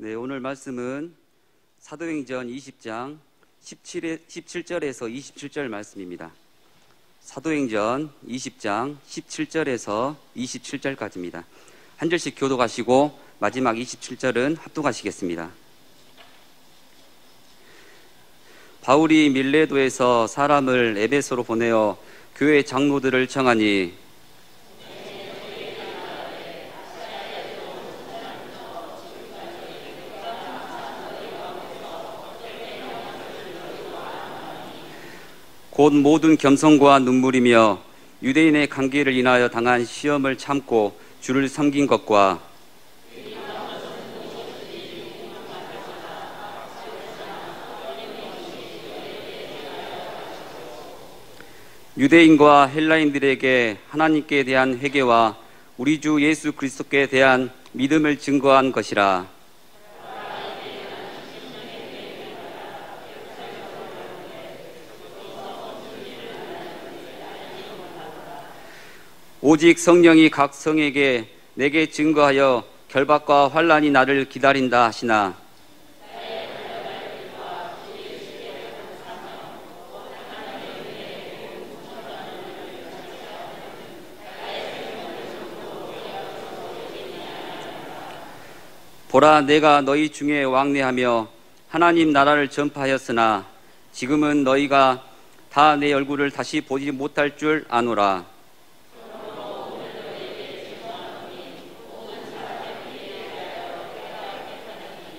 네, 오늘 말씀은 사도행전 20장 17절에서 27절 말씀입니다. 사도행전 20장 17절에서 27절까지입니다. 한 절씩 교독하시고 마지막 27절은 합독하시겠습니다. 바울이 밀레도에서 사람을 에베소로 보내어 교회 장로들을 청하니 곧 모든 겸손과 눈물이며 유대인의 관계를 인하여 당한 시험을 참고 주를 섬긴 것과 유대인과 헬라인들에게 하나님께 대한 회개와 우리 주 예수 그리스도께 대한 믿음을 증거한 것이라. 오직 성령이 각 성에게 내게 증거하여 결박과 환난이 나를 기다린다 하시나 보라, 내가 너희 중에 왕래하며 하나님 나라를 전파하였으나 지금은 너희가 다 내 얼굴을 다시 보지 못할 줄 아노라.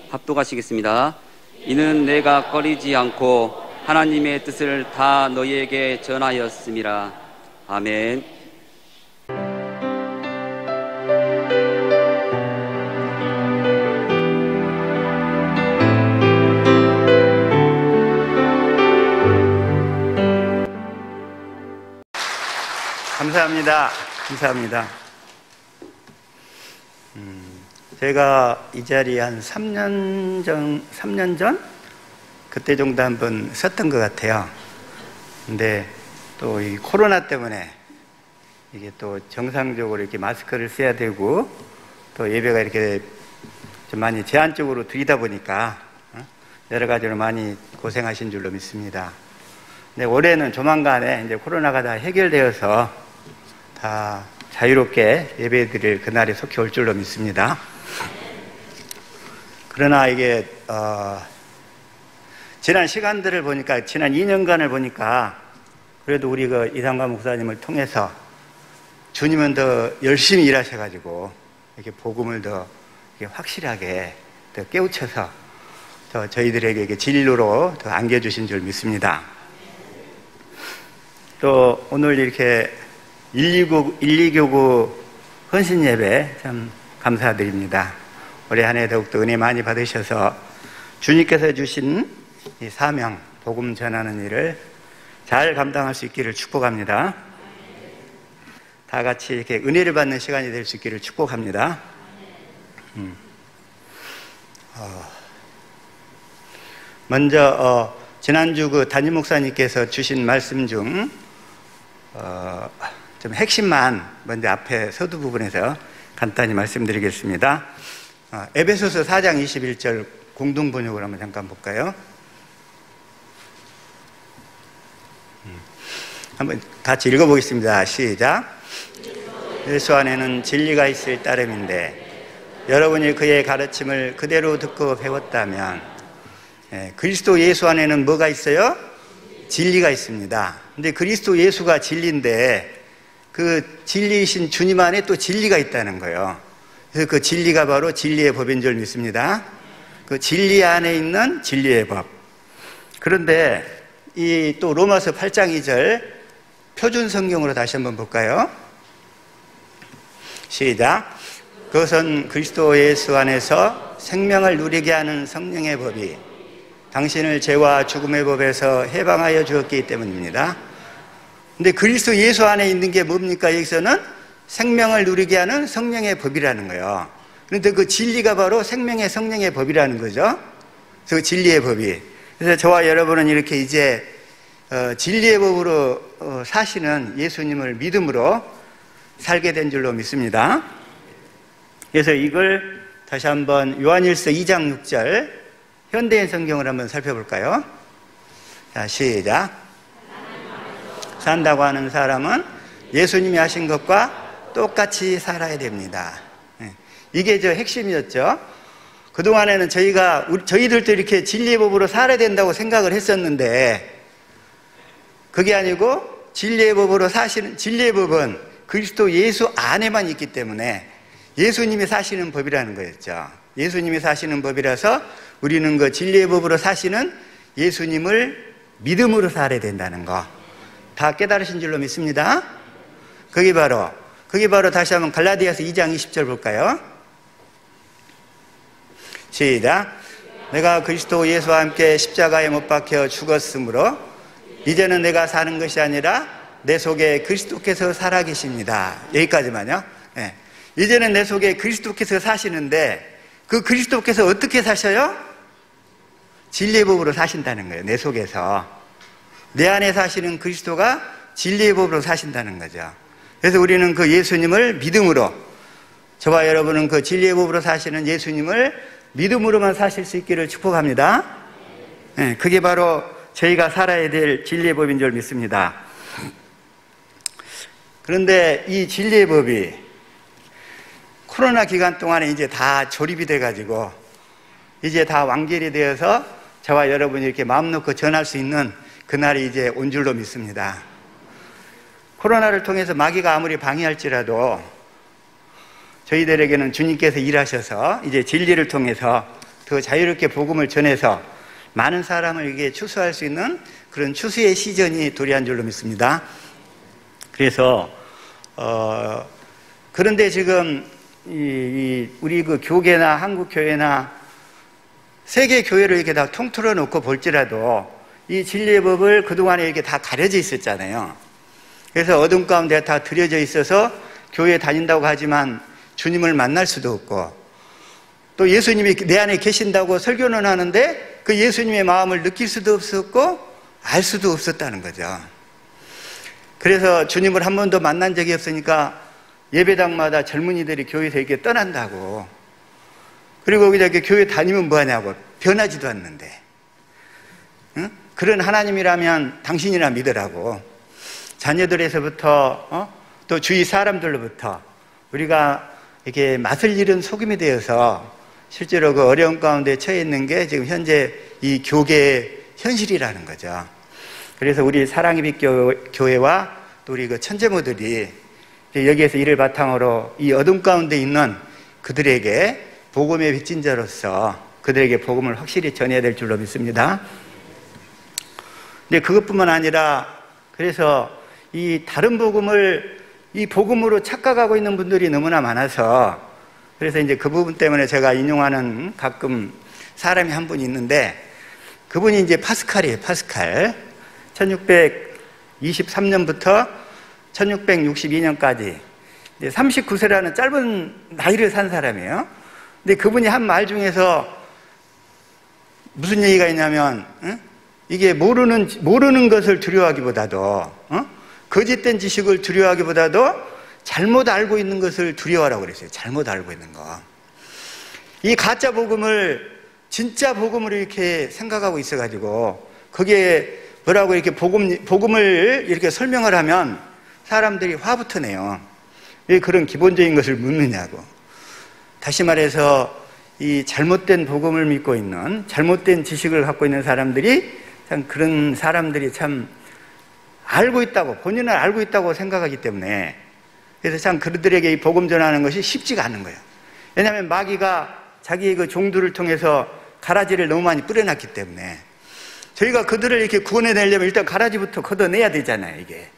합독하시겠습니다. 이는 내가 꺼리지 않고 하나님의 뜻을 다 너희에게 전하였음이라. 아멘. 감사합니다. 감사합니다. 제가 이 자리에 한 3년 전? 그때 정도 한번 섰던 것 같아요. 근데 또 이 코로나 때문에 이게 또 정상적으로 이렇게 마스크를 써야 되고 또 예배가 이렇게 좀 많이 제한적으로 드리다 보니까 여러 가지로 많이 고생하신 줄로 믿습니다. 근데 올해는 조만간에 이제 코로나가 다 해결되어서 다 자유롭게 예배 드릴 그날이 속히 올 줄로 믿습니다. 그러나 이게 지난 시간들을 보니까 지난 2년간을 보니까 그래도 우리 그 이상관 목사님을 통해서 주님은 더 열심히 일하셔가지고 이렇게 복음을 더 이렇게 확실하게 더 깨우쳐서 더 저희들에게 이렇게 진리로 더 안겨주신 줄 믿습니다. 또 오늘 이렇게 129 헌신 예배 참 감사드립니다. 올해 한 해 더욱더 은혜 많이 받으셔서 주님께서 주신 이 사명, 복음 전하는 일을 잘 감당할 수 있기를 축복합니다. 다 같이 이렇게 은혜를 받는 시간이 될 수 있기를 축복합니다. 먼저 지난주 그 담임 목사님께서 주신 말씀 중 좀 핵심만 먼저 앞에 서두 부분에서 간단히 말씀드리겠습니다. 에베소서 4장 21절 공동 번역을 한번 잠깐 볼까요? 한번 같이 읽어보겠습니다. 시작. 예수 안에는 진리가 있을 따름인데 여러분이 그의 가르침을 그대로 듣고 배웠다면 그리스도 예수 안에는 뭐가 있어요? 진리가 있습니다. 근데 그리스도 예수가 진리인데 그 진리이신 주님 안에 또 진리가 있다는 거예요. 그래서 그 진리가 바로 진리의 법인 줄 믿습니다. 그 진리 안에 있는 진리의 법. 그런데 이 또 로마서 8장 2절 표준 성경으로 다시 한번 볼까요? 시작. 그것은 그리스도 예수 안에서 생명을 누리게 하는 성령의 법이 당신을 죄와 죽음의 법에서 해방하여 주었기 때문입니다. 근데 그리스도 예수 안에 있는 게 뭡니까? 여기서는 생명을 누리게 하는 성령의 법이라는 거예요. 그런데 그 진리가 바로 생명의 성령의 법이라는 거죠. 그 진리의 법이. 그래서 저와 여러분은 이렇게 이제 진리의 법으로 사시는 예수님을 믿음으로 살게 된 줄로 믿습니다. 그래서 이걸 다시 한번 요한일서 2장 6절 현대인 성경을 한번 살펴볼까요? 자, 시작. 산다고 하는 사람은 예수님이 하신 것과 똑같이 살아야 됩니다. 이게 저 핵심이었죠. 그동안에는 저희들도 이렇게 진리의 법으로 살아야 된다고 생각을 했었는데, 그게 아니고 진리의 법으로 사시는, 진리의 법은 그리스도 예수 안에만 있기 때문에 예수님이 사시는 법이라는 거였죠. 예수님이 사시는 법이라서 우리는 그 진리의 법으로 사시는 예수님을 믿음으로 살아야 된다는 거 다 깨달으신 줄로 믿습니다. 그게 바로 다시 한번 갈라디아서 2장 20절 볼까요? 시작. 내가 그리스도 예수와 함께 십자가에 못 박혀 죽었으므로 이제는 내가 사는 것이 아니라 내 속에 그리스도께서 살아계십니다. 여기까지만요. 네. 이제는 내 속에 그리스도께서 사시는데, 그 그리스도께서 어떻게 사셔요? 진리의 법으로 사신다는 거예요. 내 속에서 내 안에 사시는 그리스도가 진리의 법으로 사신다는 거죠. 그래서 우리는 그 예수님을 믿음으로, 저와 여러분은 그 진리의 법으로 사시는 예수님을 믿음으로만 사실 수 있기를 축복합니다. 네, 그게 바로 저희가 살아야 될 진리의 법인 줄 믿습니다. 그런데 이 진리의 법이 코로나 기간 동안에 이제 다 조립이 돼가지고 이제 다 완결이 되어서 저와 여러분이 이렇게 마음 놓고 전할 수 있는 그날이 이제 온 줄로 믿습니다. 코로나를 통해서 마귀가 아무리 방해할지라도 저희들에게는 주님께서 일하셔서 이제 진리를 통해서 더 자유롭게 복음을 전해서 많은 사람을 이게 추수할 수 있는 그런 추수의 시즌이 도래한 줄로 믿습니다. 그래서 그런데 지금 우리 그 교계나 한국 교회나 세계 교회를 이렇게 다 통틀어 놓고 볼지라도 이 진리의 법을 그동안에 이렇게 다 가려져 있었잖아요. 그래서 어둠 가운데 다 들여져 있어서 교회에 다닌다고 하지만 주님을 만날 수도 없고, 또 예수님이 내 안에 계신다고 설교는 하는데 그 예수님의 마음을 느낄 수도 없었고 알 수도 없었다는 거죠. 그래서 주님을 한 번도 만난 적이 없으니까 예배당마다 젊은이들이 교회에서 이렇게 떠난다고, 그리고 그냥 이렇게 교회 다니면 뭐하냐고, 변하지도 않는데, 응? 그런 하나님이라면 당신이나 믿으라고, 자녀들에서부터 또 주위 사람들로부터 우리가 이렇게 맛을 잃은 소금이 되어서 실제로 그 어려운 가운데 처해 있는 게 지금 현재 이 교계의 현실이라는 거죠. 그래서 우리 사랑의 빛 교회와 또 우리 그 천재모들이 여기에서 이를 바탕으로 이 어둠 가운데 있는 그들에게 복음의 빚진 자로서 그들에게 복음을 확실히 전해야 될 줄로 믿습니다. 근데 그것뿐만 아니라, 그래서 이 다른 복음을 이 복음으로 착각하고 있는 분들이 너무나 많아서, 그래서 이제 그 부분 때문에 제가 인용하는 가끔 사람이 한 분이 있는데, 그분이 이제 파스칼이에요. 파스칼. 1623년부터 1662년까지 39세라는 짧은 나이를 산 사람이에요. 근데 그분이 한 말 중에서 무슨 얘기가 있냐면, 이게 모르는 것을 두려워하기보다도, 거짓된 지식을 두려워하기보다도 잘못 알고 있는 것을 두려워하라고 그랬어요. 잘못 알고 있는 거. 이 가짜 복음을 진짜 복음으로 이렇게 생각하고 있어가지고, 거기에 뭐라고 이렇게 복음을 이렇게 설명을 하면 사람들이 화부터 내요. 왜 그런 기본적인 것을 묻느냐고. 다시 말해서 이 잘못된 복음을 믿고 있는, 잘못된 지식을 갖고 있는 사람들이 참, 그런 사람들이 참 알고 있다고, 본인은 알고 있다고 생각하기 때문에, 그래서 참 그들에게 이 복음 전하는 것이 쉽지가 않은 거예요. 왜냐하면 마귀가 자기의 그 종들을 통해서 가라지를 너무 많이 뿌려놨기 때문에, 저희가 그들을 이렇게 구원해내려면 일단 가라지부터 걷어내야 되잖아요, 이게.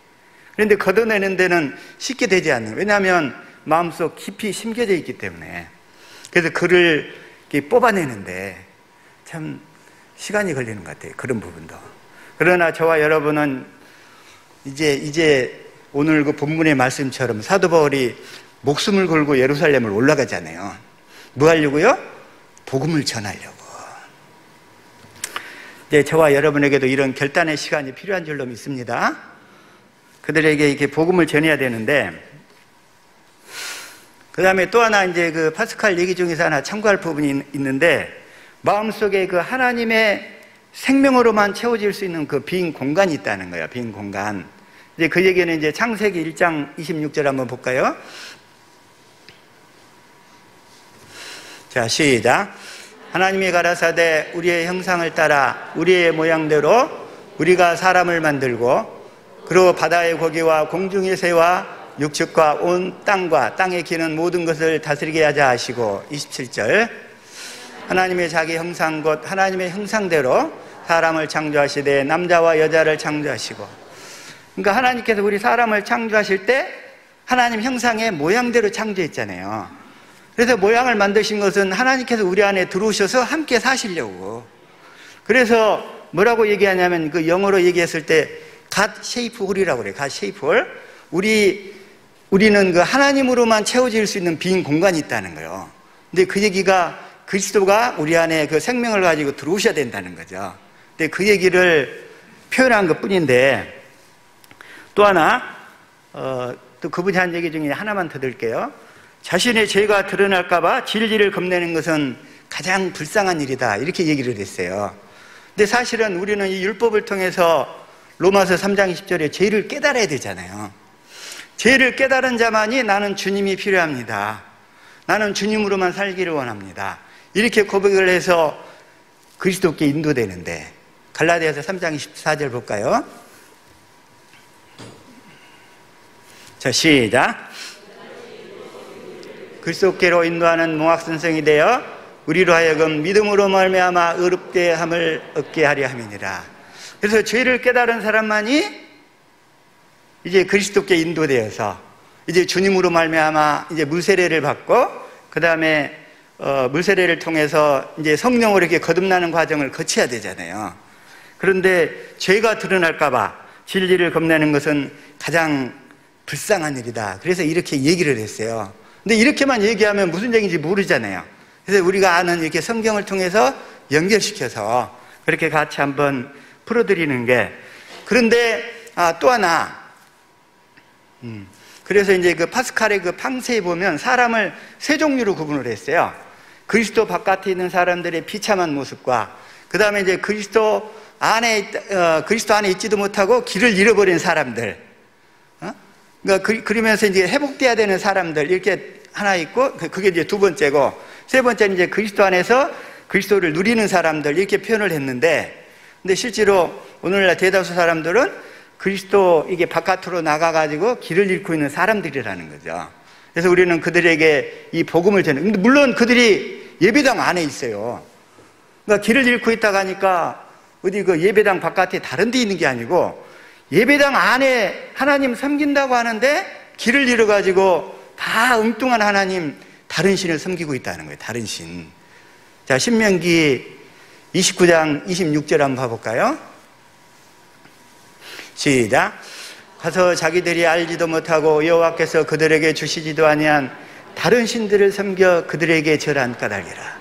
그런데 걷어내는 데는 쉽게 되지 않는 거예요. 왜냐하면 마음속 깊이 심겨져 있기 때문에. 그래서 그를 이렇게 뽑아내는데 참 시간이 걸리는 것 같아요, 그런 부분도. 그러나 저와 여러분은 이제 오늘 그 본문의 말씀처럼 사도 바울이 목숨을 걸고 예루살렘을 올라가잖아요. 뭐 하려고요? 복음을 전하려고. 이제 저와 여러분에게도 이런 결단의 시간이 필요한 줄로 믿습니다. 그들에게 이렇게 복음을 전해야 되는데, 그 다음에 또 하나 이제 그 파스칼 얘기 중에서 하나 참고할 부분이 있는데, 마음속에 그 하나님의 생명으로만 채워질 수 있는 그 빈 공간이 있다는 거예요. 빈 공간. 이제 그 얘기는 이제 창세기 1장 26절 한번 볼까요? 자, 시작. 하나님이 가라사대 우리의 형상을 따라 우리의 모양대로 우리가 사람을 만들고 그리고 바다의 고기와 공중의 새와 육축과 온 땅과 땅에 기는 모든 것을 다스리게 하자 하시고, 27절. 하나님의 자기 형상 곧 하나님의 형상대로 사람을 창조하시되 남자와 여자를 창조하시고. 그러니까 하나님께서 우리 사람을 창조하실 때 하나님 형상의 모양대로 창조했잖아요. 그래서 모양을 만드신 것은 하나님께서 우리 안에 들어오셔서 함께 사시려고. 그래서 뭐라고 얘기하냐면 그 영어로 얘기했을 때 God shape 홀이라고 그래요. God shape 홀. 우리는 그 하나님으로만 채워질 수 있는 빈 공간이 있다는 거예요. 근데 그 얘기가 그리스도가 우리 안에 그 생명을 가지고 들어오셔야 된다는 거죠. 근데 그 얘기를 표현한 것 뿐인데, 또 하나, 또 그분이 한 얘기 중에 하나만 더 들게요. 자신의 죄가 드러날까봐 진리를 겁내는 것은 가장 불쌍한 일이다. 이렇게 얘기를 했어요. 근데 사실은 우리는 이 율법을 통해서 로마서 3장 20절에 죄를 깨달아야 되잖아요. 죄를 깨달은 자만이 나는 주님이 필요합니다. 나는 주님으로만 살기를 원합니다. 이렇게 고백을 해서 그리스도께 인도되는데, 갈라디아서 3장 24절 볼까요? 자, 시작. 그리스도께로 인도하는 몽학선생이 되어 우리로 하여금 믿음으로 말미암아 의롭게 함을 얻게 하려 함이니라. 그래서 죄를 깨달은 사람만이 이제 그리스도께 인도되어서 이제 주님으로 말미암아 이제 물세례를 받고, 그 다음에 물세례를 통해서 이제 성령으로 이렇게 거듭나는 과정을 거쳐야 되잖아요. 그런데 죄가 드러날까봐 진리를 겁내는 것은 가장 불쌍한 일이다. 그래서 이렇게 얘기를 했어요. 근데 이렇게만 얘기하면 무슨 얘기인지 모르잖아요. 그래서 우리가 아는 이렇게 성경을 통해서 연결시켜서 그렇게 같이 한번 풀어드리는 게. 그런데 또 하나, 그래서 이제 그 파스칼의 그 팡세에 보면 사람을 세 종류로 구분을 했어요. 그리스도 바깥에 있는 사람들의 비참한 모습과, 그 다음에 이제 그리스도 안에 있지도 못하고 길을 잃어버린 사람들, 그러니까 그러면서 이제 회복돼야 되는 사람들, 이렇게 하나 있고, 그게 이제 두 번째고, 세 번째는 이제 그리스도 안에서 그리스도를 누리는 사람들, 이렇게 표현을 했는데, 근데 실제로 오늘날 대다수 사람들은 그리스도 이게 바깥으로 나가가지고 길을 잃고 있는 사람들이라는 거죠. 그래서 우리는 그들에게 이 복음을 전해. 근데 물론 그들이 예배당 안에 있어요. 그러니까 길을 잃고 있다가 하니까 어디 그 예배당 바깥에 다른 데 있는 게 아니고, 예배당 안에 하나님 섬긴다고 하는데 길을 잃어가지고 다 엉뚱한 하나님, 다른 신을 섬기고 있다는 거예요. 다른 신. 자, 신명기 29장 26절 한번 봐볼까요? 시작. 가서 자기들이 알지도 못하고 여호와께서 그들에게 주시지도 아니한 다른 신들을 섬겨 그들에게 절한 까닭이라.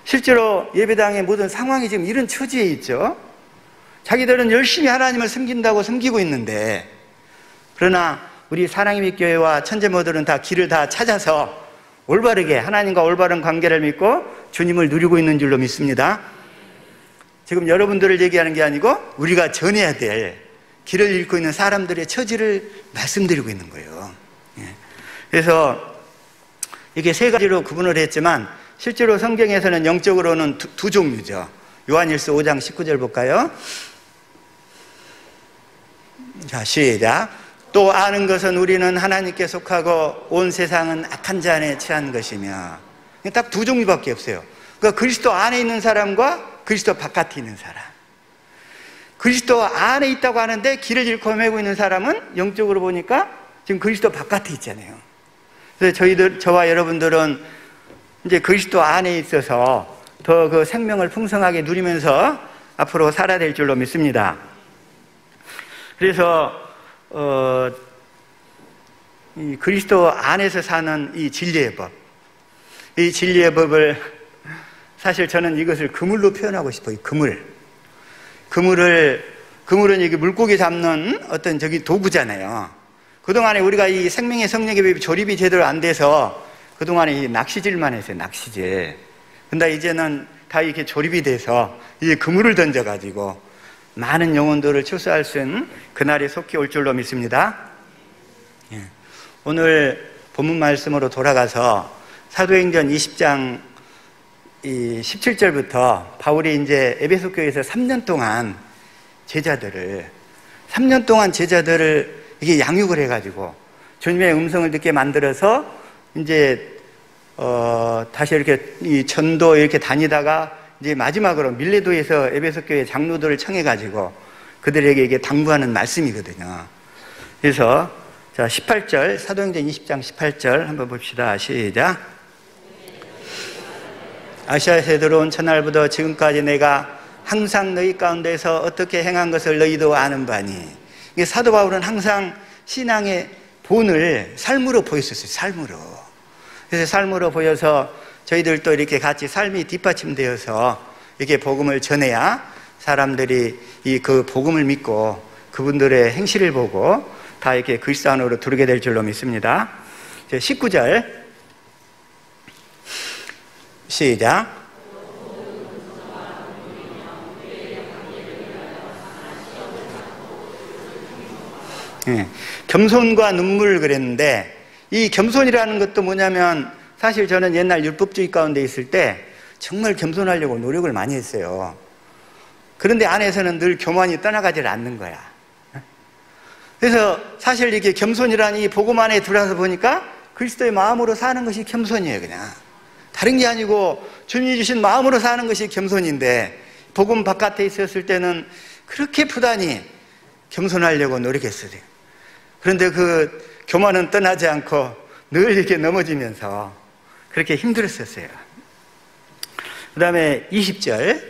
실제로 예배당의 모든 상황이 지금 이런 처지에 있죠. 자기들은 열심히 하나님을 섬긴다고 섬기고 있는데, 그러나 우리 사랑의 교회와 천재모들은 다 길을 다 찾아서 올바르게 하나님과 올바른 관계를 믿고 주님을 누리고 있는 줄로 믿습니다. 지금 여러분들을 얘기하는 게 아니고 우리가 전해야 될 길을 잃고 있는 사람들의 처지를 말씀드리고 있는 거예요. 그래서 이게 세 가지로 구분을 했지만 실제로 성경에서는 영적으로는 두 종류죠. 요한일서 5장 19절 볼까요? 자, 시작. 또 아는 것은 우리는 하나님께 속하고 온 세상은 악한 자 안에 처한 것이며. 딱 두 종류밖에 없어요. 그러니까 그리스도 안에 있는 사람과 그리스도 바깥에 있는 사람. 그리스도 안에 있다고 하는데 길을 잃고 헤매고 있는 사람은 영적으로 보니까 지금 그리스도 바깥에 있잖아요. 그래서 저와 여러분들은 이제 그리스도 안에 있어서 더 그 생명을 풍성하게 누리면서 앞으로 살아야 될 줄로 믿습니다. 그래서 이 그리스도 안에서 사는 이 진리의 법, 이 진리의 법을 사실 저는 이것을 그물로 표현하고 싶어요. 그물은 이게 물고기 잡는 어떤 저기 도구잖아요. 그동안에 우리가 이 생명의 성령의 조립이 제대로 안 돼서 그동안에 이 낚시질만 했어요, 낚시질. 근데 이제는 다 이렇게 조립이 돼서 이 그물을 던져가지고 많은 영혼들을 출소할 수 있는 그날이 속히 올 줄로 믿습니다. 오늘 본문 말씀으로 돌아가서 사도행전 20장 17절부터 바울이 이제 에베소 교회에서 3년 동안 제자들을 이게 양육을 해가지고 주님의 음성을 듣게 만들어서 이제 다시 이렇게 이 전도 이렇게 다니다가 이제 마지막으로 밀레도에서 에베소 교회 장로들을 청해가지고 그들에게 이게 당부하는 말씀이거든요. 그래서 자 18절 사도행전 20장 18절 한번 봅시다. 시작. 아시아에서 들어온 첫날부터 지금까지 내가 항상 너희 가운데서 어떻게 행한 것을 너희도 아는 바니. 사도 바울은 항상 신앙의 본을 삶으로 보였었어요. 삶으로. 그래서 삶으로 보여서 저희들도 이렇게 같이 삶이 뒷받침되어서 이렇게 복음을 전해야 사람들이 그 복음을 믿고 그분들의 행실을 보고 다 이렇게 그리스도 안으로 들어오게 될 줄로 믿습니다. 19절 시작. 겸손과 눈물을 그랬는데 이 겸손이라는 것도 뭐냐면 사실 저는 옛날 율법주의 가운데 있을 때 정말 겸손하려고 노력을 많이 했어요. 그런데 안에서는 늘 교만이 떠나가질 않는 거야. 그래서 사실 이게 겸손이라는 이 복음 안에 들어와서 보니까 그리스도의 마음으로 사는 것이 겸손이에요. 그냥 다른 게 아니고 주님이 주신 마음으로 사는 것이 겸손인데 복음 바깥에 있었을 때는 그렇게 부단히 겸손하려고 노력했어요. 그런데 그 교만은 떠나지 않고 늘 이렇게 넘어지면서 그렇게 힘들었었어요. 그 다음에 20절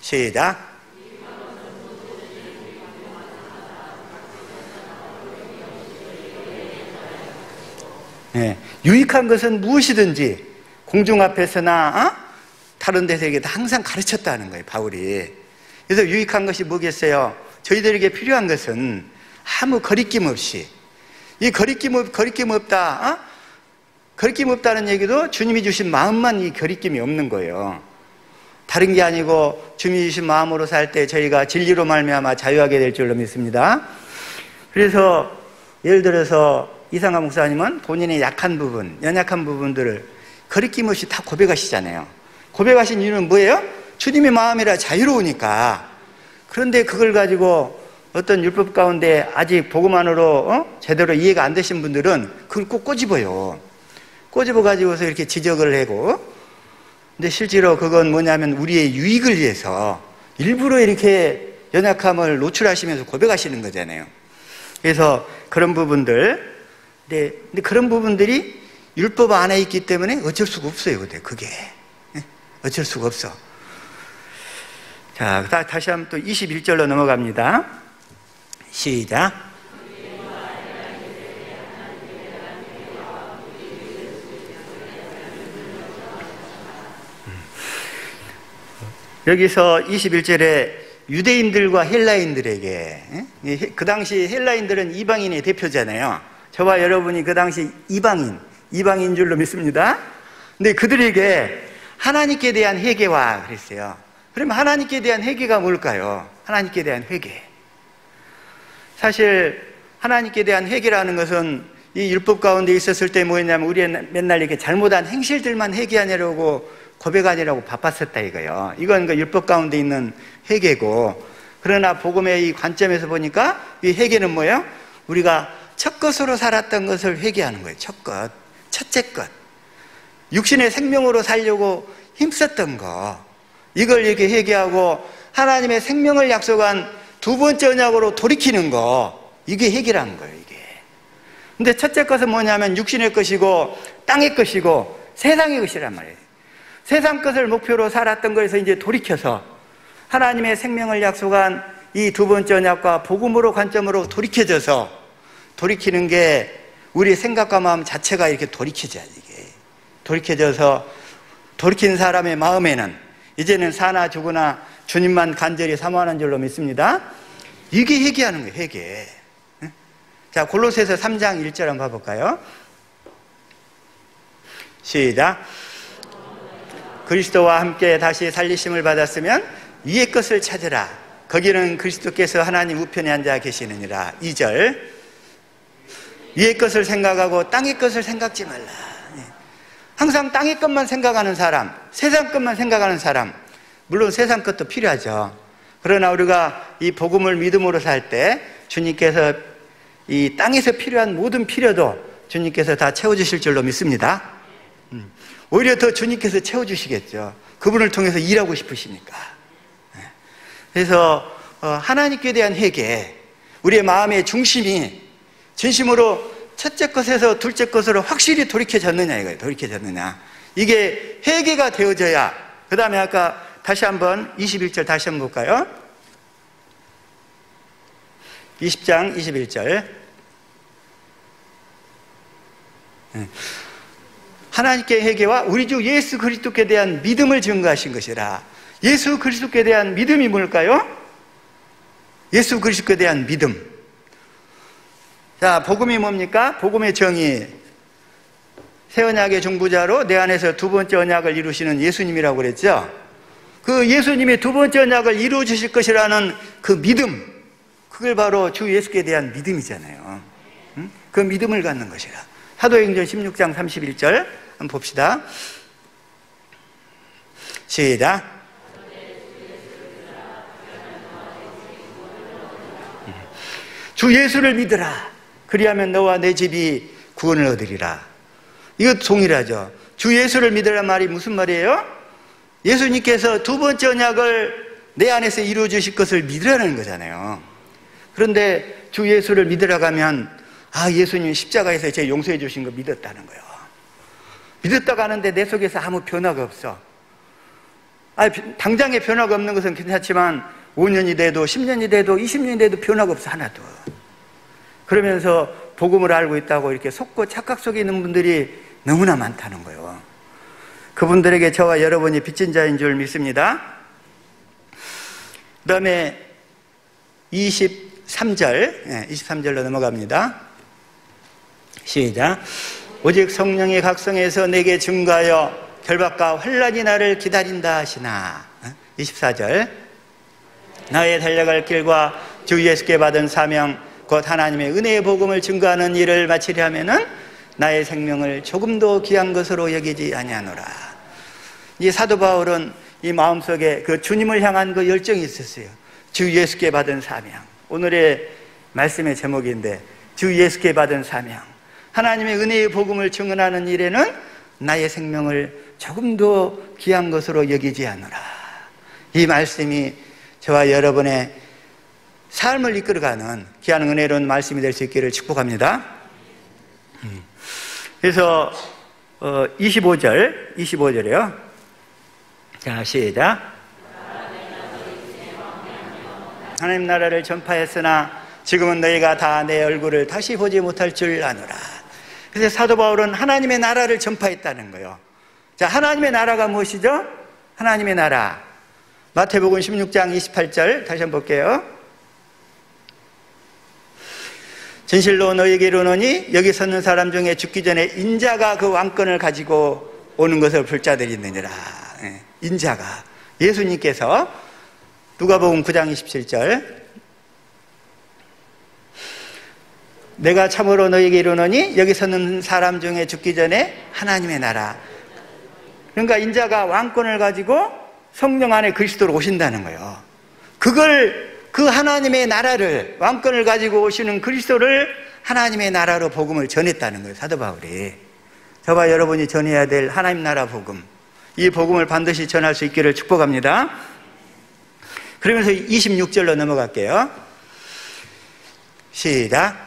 시작. 유익한 것은 무엇이든지 공중 앞에서나 다른 데서에게 항상 가르쳤다는 거예요, 바울이. 그래서 유익한 것이 뭐겠어요? 저희들에게 필요한 것은 아무 거리낌 없이, 이 거리낌 없다, 거리낌 없다는 얘기도 주님이 주신 마음만 이 거리낌이 없는 거예요. 다른 게 아니고 주님이 주신 마음으로 살 때 저희가 진리로 말미암아 자유하게 될 줄로 믿습니다. 그래서 예를 들어서 이상하 목사님은 본인의 약한 부분, 연약한 부분들을 거리낌 없이 다 고백하시잖아요. 고백하신 이유는 뭐예요? 주님의 마음이라 자유로우니까. 그런데 그걸 가지고 어떤 율법 가운데 아직 복음 안으로 제대로 이해가 안 되신 분들은 그걸 꼭 꼬집어요. 꼬집어가지고서 이렇게 지적을 하고, 근데 실제로 그건 뭐냐면 우리의 유익을 위해서 일부러 이렇게 연약함을 노출하시면서 고백하시는 거잖아요. 그래서 그런 부분들, 근데 그런 부분들이 율법 안에 있기 때문에 어쩔 수가 없어요. 그게 어쩔 수가 없어. 자, 다시 한번 또 21절로 넘어갑니다. 시작. 여기서 21절에 유대인들과 헬라인들에게, 그 당시 헬라인들은 이방인의 대표잖아요. 저와 여러분이 그 당시 이방인 줄로 믿습니다. 근데 그들에게 하나님께 대한 회개와 그랬어요. 그러면 하나님께 대한 회개가 뭘까요? 하나님께 대한 회개. 사실 하나님께 대한 회개라는 것은 이 율법 가운데 있었을 때 뭐였냐면 우리는 맨날 이렇게 잘못한 행실들만 회개하려고 고백하느라고 바빴었다 이거요. 이건 그 율법 가운데 있는 회개고, 그러나 복음의 이 관점에서 보니까 이 회개는 뭐예요? 우리가 첫 것으로 살았던 것을 회개하는 거예요. 첫 것, 첫째 것. 육신의 생명으로 살려고 힘썼던 거, 이걸 이렇게 회개하고 하나님의 생명을 약속한 두 번째 언약으로 돌이키는 거, 이게 회개라는 거예요. 이게. 근데 첫째 것은 뭐냐면 육신의 것이고 땅의 것이고 세상의 것이란 말이에요. 세상 것을 목표로 살았던 거에서 이제 돌이켜서 하나님의 생명을 약속한 이 두 번째 언약과 복음으로 관점으로 돌이켜져서, 돌이키는 게 우리 생각과 마음 자체가 이렇게 돌이켜져야지. 이게 돌이켜져서 돌이킨 사람의 마음에는 이제는 사나 죽으나 주님만 간절히 사모하는 줄로 믿습니다. 이게 회개하는 거예요. 회개. 자, 골로새서 3장 1절 한번 봐볼까요? 시작. 그리스도와 함께 다시 살리심을 받았으면 위의 것을 찾으라. 거기는 그리스도께서 하나님 우편에 앉아 계시느니라. 2절. 위의 것을 생각하고 땅의 것을 생각지 말라. 항상 땅의 것만 생각하는 사람, 세상 것만 생각하는 사람, 물론 세상 것도 필요하죠. 그러나 우리가 이 복음을 믿음으로 살 때 주님께서 이 땅에서 필요한 모든 필요도 주님께서 다 채워주실 줄로 믿습니다. 오히려 더 주님께서 채워주시겠죠. 그분을 통해서 일하고 싶으시니까. 그래서 하나님께 대한 회개, 우리의 마음의 중심이 진심으로 첫째 것에서 둘째 것으로 확실히 돌이켜졌느냐 이거예요. 돌이켜졌느냐. 이게 회개가 되어져야. 그 다음에 아까 다시 한번 21절 다시 한번 볼까요? 20장 21절. 하나님께 회개와 우리 주 예수 그리스도께 대한 믿음을 증거하신 것이라. 예수 그리스도께 대한 믿음이 뭘까요? 예수 그리스도께 대한 믿음. 자, 복음이 뭡니까? 복음의 정의. 새 언약의 중보자로 내 안에서 두 번째 언약을 이루시는 예수님이라고 그랬죠. 그 예수님이 두 번째 언약을 이루어 주실 것이라는 그 믿음, 그걸 바로 주 예수께 대한 믿음이잖아요. 그 믿음을 갖는 것이라. 사도행전 16장 31절 한번 봅시다. 시작. 주 예수를 믿으라. 그리하면 너와 내 집이 구원을 얻으리라. 이거 동일하죠. 주 예수를 믿으란 말이 무슨 말이에요? 예수님께서 두 번째 언약을 내 안에서 이루어 주실 것을 믿으라는 거잖아요. 그런데 주 예수를 믿으라고 하면 예수님 십자가에서 제 용서해 주신 거 믿었다는 거예요. 믿었다고 하는데 내 속에서 아무 변화가 없어. 당장에 변화가 없는 것은 괜찮지만 5년이 돼도 10년이 돼도 20년이 돼도 변화가 없어 하나도. 그러면서 복음을 알고 있다고 이렇게 속고 착각 속에 있는 분들이 너무나 많다는 거예요. 그분들에게 저와 여러분이 빚진 자인 줄 믿습니다. 그 다음에 23절로 넘어갑니다. 시작. 오직 성령의 각성에서 내게 증거하여 결박과 환난이 나를 기다린다 하시나. 24절. 나의 달려갈 길과 주 예수께 받은 사명 곧 하나님의 은혜의 복음을 증거하는 일을 마치려 하면은 나의 생명을 조금도 귀한 것으로 여기지 아니하노라. 이 사도 바울은 이 마음속에 그 주님을 향한 그 열정이 있었어요. 주 예수께 받은 사명. 오늘의 말씀의 제목인데 주 예수께 받은 사명. 하나님의 은혜의 복음을 증언하는 일에는 나의 생명을 조금도 귀한 것으로 여기지 않노라. 이 말씀이 저와 여러분의 삶을 이끌어가는 귀한 은혜로운 말씀이 될 수 있기를 축복합니다. 그래서 25절이요. 자, 시작. 하나님 나라를 전파했으나 지금은 너희가 다 내 얼굴을 다시 보지 못할 줄 아노라. 그래서 사도 바울은 하나님의 나라를 전파했다는 거예요. 자, 하나님의 나라가 무엇이죠? 하나님의 나라. 마태복음 16장 28절 다시 한번 볼게요. 진실로 너희에게 이르노니 여기 섰는 사람 중에 죽기 전에 인자가 그 왕권을 가지고 오는 것을 볼 자들이 있느니라. 인자가 예수님께서 누가복음 9장 27절 내가 참으로 너희에게 이르노니 여기 섰는 사람 중에 죽기 전에 하나님의 나라. 그러니까 인자가 왕권을 가지고 성령 안에 그리스도로 오신다는 거예요. 그 하나님의 나라를, 왕권을 가지고 오시는 그리스도를 하나님의 나라로 복음을 전했다는 거예요. 사도 바울이. 저와 여러분이 전해야 될 하나님 나라 복음, 이 복음을 반드시 전할 수 있기를 축복합니다. 그러면서 26절로 넘어갈게요. 시작.